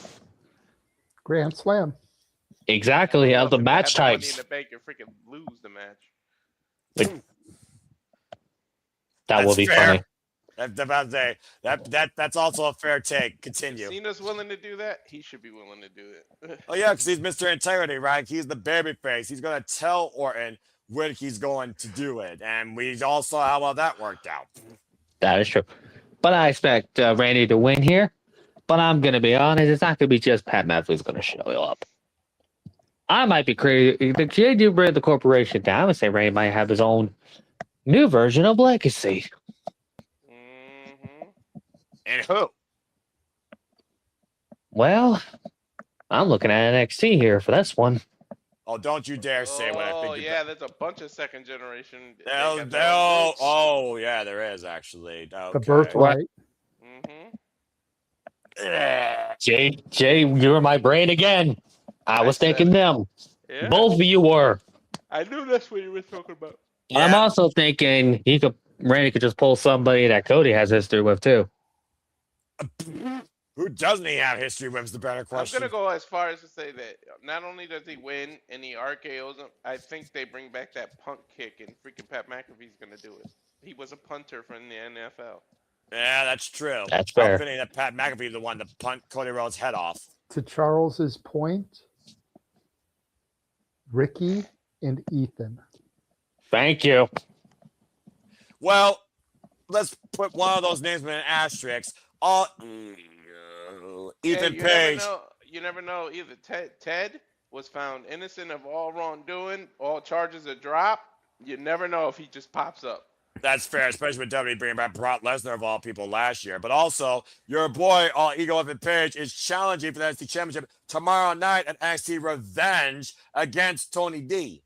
Grand Slam. Exactly. Of the match types. Money in the Bank, you freaking lose the match. That will be funny. That's also a fair take. Continue. If Cena's willing to do that, he should be willing to do it. Oh yeah, because he's Mr. Integrity, right? He's the babyface. He's gonna tell Orton when he's going to do it, and we all saw how well that worked out. That is true. But I expect Randy to win here. But I'm gonna be honest, it's not gonna be just Pat McAfee's gonna show up. I might be crazy. The JD bring the corporation down. I would say Randy might have his own new version of Legacy. And who? Well, I'm looking at NXT here for this one. Oh, don't you dare say what I think. Oh, yeah, there's a bunch of second generation. Oh, yeah, there is actually. Okay. The Birthright. Jay, you were my brain again. I was thinking them. Yeah. Both of you were. I knew that's what you were talking about. Yeah. I'm also thinking Randy could just pull somebody that Cody has history with too. Who doesn't he have history with is the better question. I'm going to go as far as to say that not only does he win and he RKOs him, I think they bring back that punt kick and freaking Pat McAfee's going to do it. He was a punter from the NFL. Yeah, that's true. That's fair. I'm feeling that Pat McAfee is the one to punt Cody Rhodes' head off. To Charles's point, Ricky and Ethan. Thank you. Well, let's put one of those names with an asterisk. Ethan Page. You never know. Either Ted was found innocent of all wrongdoing, all charges are dropped. You never know if he just pops up. That's fair, especially with WWE bringing back Brock Lesnar of all people last year. But also, your boy, All Ego Ethan Page, is challenging for the NXT Championship tomorrow night at NXT Revenge against Tony D.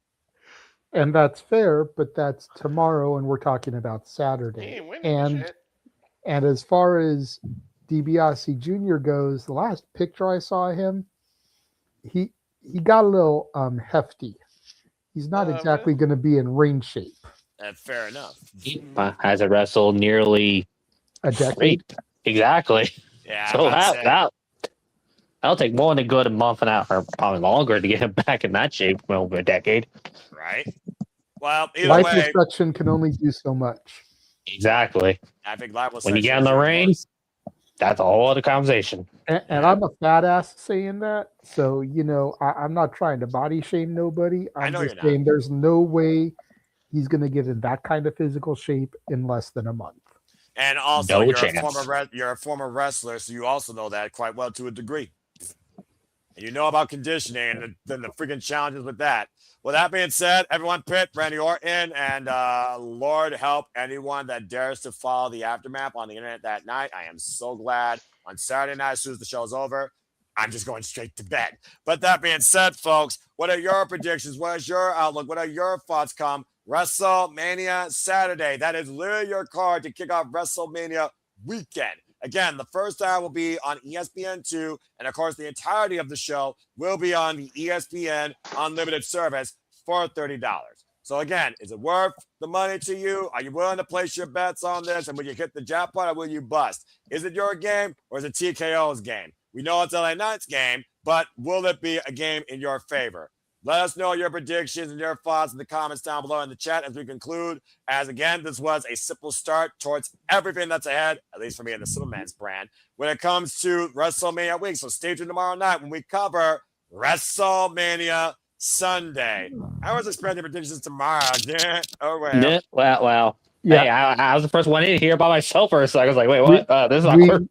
And that's fair, but that's tomorrow, and we're talking about Saturday. He ain't winning shit. And as far as DiBiase Jr. goes, the last picture I saw of him, he got a little hefty. He's not exactly going to be in ring shape. Fair enough. Hasn't wrestled nearly a decade. Exactly. Yeah. So that'll take more than a good month and a half, or probably longer, to get him back in that shape over a decade. Right. Well, either Life way, restriction can only do so much. Exactly. I think life will. When you get in the ring, that's a whole other conversation. And I'm a fat ass saying that. So, I'm not trying to body shame nobody. I I'm know just you're not. saying there's no way he's going to get in that kind of physical shape in less than a month. And also, No you're chance. you're a former wrestler, so you also know that quite well to a degree. And you know about conditioning and the freaking challenges with that. Well, that being said, everyone pit Randy Orton, and Lord help anyone that dares to follow the aftermath on the internet that night. I am so glad on Saturday night, as soon as the show's over, I'm just going straight to bed. But that being said, folks, what are your predictions? What is your outlook? What are your thoughts come WrestleMania Saturday? That is literally your card to kick off WrestleMania weekend. Again, the first hour will be on ESPN2, and of course, the entirety of the show will be on the ESPN Unlimited service for $30. So again, is it worth the money to you? Are you willing to place your bets on this? And will you hit the jackpot or will you bust? Is it your game or is it TKO's game? We know it's LA Knight's game, but will it be a game in your favor? Let us know your predictions and your thoughts in the comments down below in the chat as we conclude. As again, this was a simple start towards everything that's ahead, at least for me in the Simpleman's brand, when it comes to WrestleMania week. So stay tuned tomorrow night when we cover WrestleMania Sunday. I was expecting predictions tomorrow. Yeah. Oh, well. Well. Yeah. Hey, I was the first one in here by myself for a second. I was like, wait, what? This is awkward.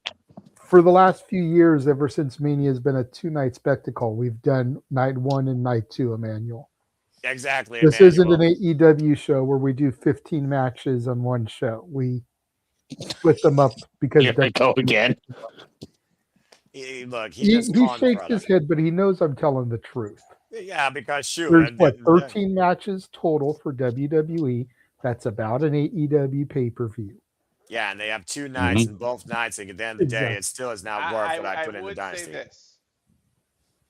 For the last few years, ever since Mania has been a 2-night spectacle, we've done night 1 and night 2, Emmanuel. Exactly. This Emmanuel. isn't an AEW show where we do 15 matches on one show. We split them up because Here we go again. Look, he just calling the shakes his head, but he knows I'm telling the truth. Yeah, because shoot. There's 13 matches total for WWE. That's about an AEW pay-per-view. Yeah, and they have 2 nights, and both nights, and at the end of the day, it still is not worth what I put in the dynasty. I would say this.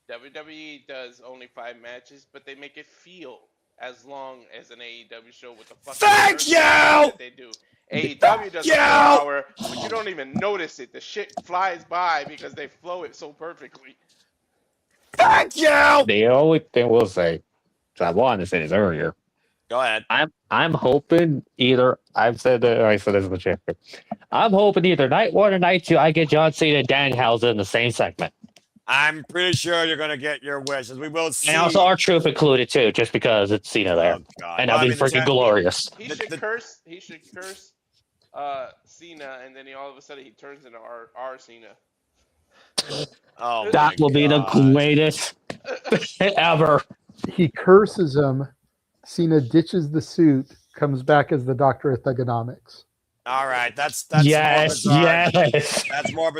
WWE does only 5 matches, but they make it feel as long as an AEW show with the fucking Thank you! that they do. AEW does a 4-hour, but you don't even notice it. The shit flies by because they flow it so perfectly. Thank you! The only thing we'll say, so I wanted to say this earlier. Go ahead. I'm hoping either I've said that I said this in the chat. I'm hoping either night 1 or night 2 I get John Cena and Danhausen in the same segment. I'm pretty sure you're gonna get your wishes. We will see. And also R-Truth included too, just because it's Cena there. Oh, God. And that'll be freaking glorious. He should curse Cena, and then all of a sudden he turns into our Cena. Oh, that will be the greatest ever. He curses him. Cena ditches the suit, comes back as the Doctor of Thugonomics. All right, that's yes, more bizarre. yes. That's more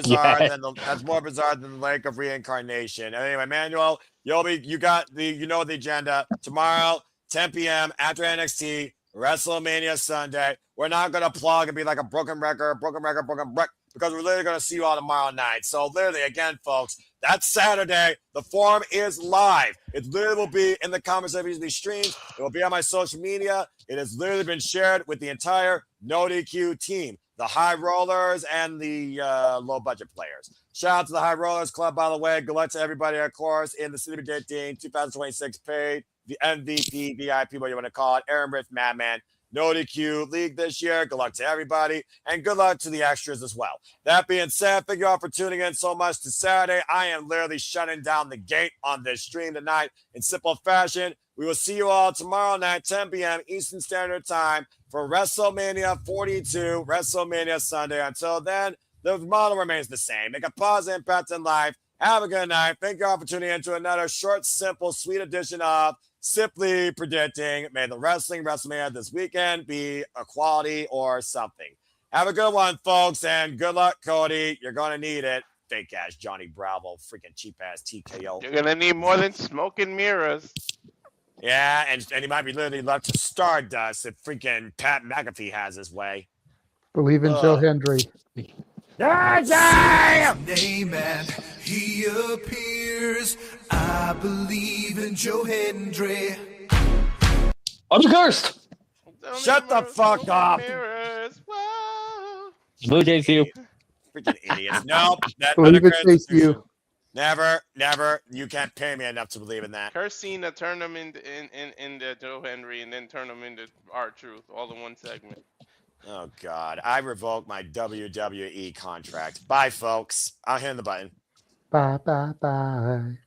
bizarre than the lake of reincarnation. Anyway, Manuel, you got the agenda tomorrow, 10 p.m. after NXT, WrestleMania Sunday. We're not gonna plug and be like a broken record, because we're literally gonna see you all tomorrow night. So literally, again, folks, that's Saturday. The forum is live. It literally will be in the comments of these streams. It will be on my social media. It has literally been shared with the entire No DQ team, the high rollers and the low budget players. Shout out to the High Rollers Club, by the way. Good luck to everybody, of course, in the City Predicting 2026 paid, the MVP, VIP, what you want to call it, Aaron Riff, Madman, No DQ League this year. Good luck to everybody, and good luck to the extras as well. That being said, thank you all for tuning in so much to Saturday. I am literally shutting down the gate on this stream tonight in simple fashion. We will see you all tomorrow night, 10 p.m. Eastern Standard Time for WrestleMania 42, WrestleMania Sunday. Until then, the model remains the same. Make a positive impact in life. Have a good night. Thank you all for tuning in to another short, simple, sweet edition of Simply Predicting. May the WrestleMania this weekend be a quality or something. Have a good one, folks, and good luck, Cody. You're going to need it. Fake-ass Johnny Bravo, freaking cheap-ass TKO. You're going to need more than smoke and mirrors. Yeah, and he might be literally left to Stardust if freaking Pat McAfee has his way. Believe in Joe Hendry. Name and he appears. I believe in Joe Hendry. I'm cursed. Shut the fuck up. Blue Jays, you. Freaking idiots. Nope. Believe it takes you. Never, never. You can't pay me enough to believe in that. Curse Cena, turn him into Joe Henry, and then turn him into R-Truth, all in one segment. Oh, God. I revoke my WWE contract. Bye, folks. I'll hit the button. Bye, bye, bye.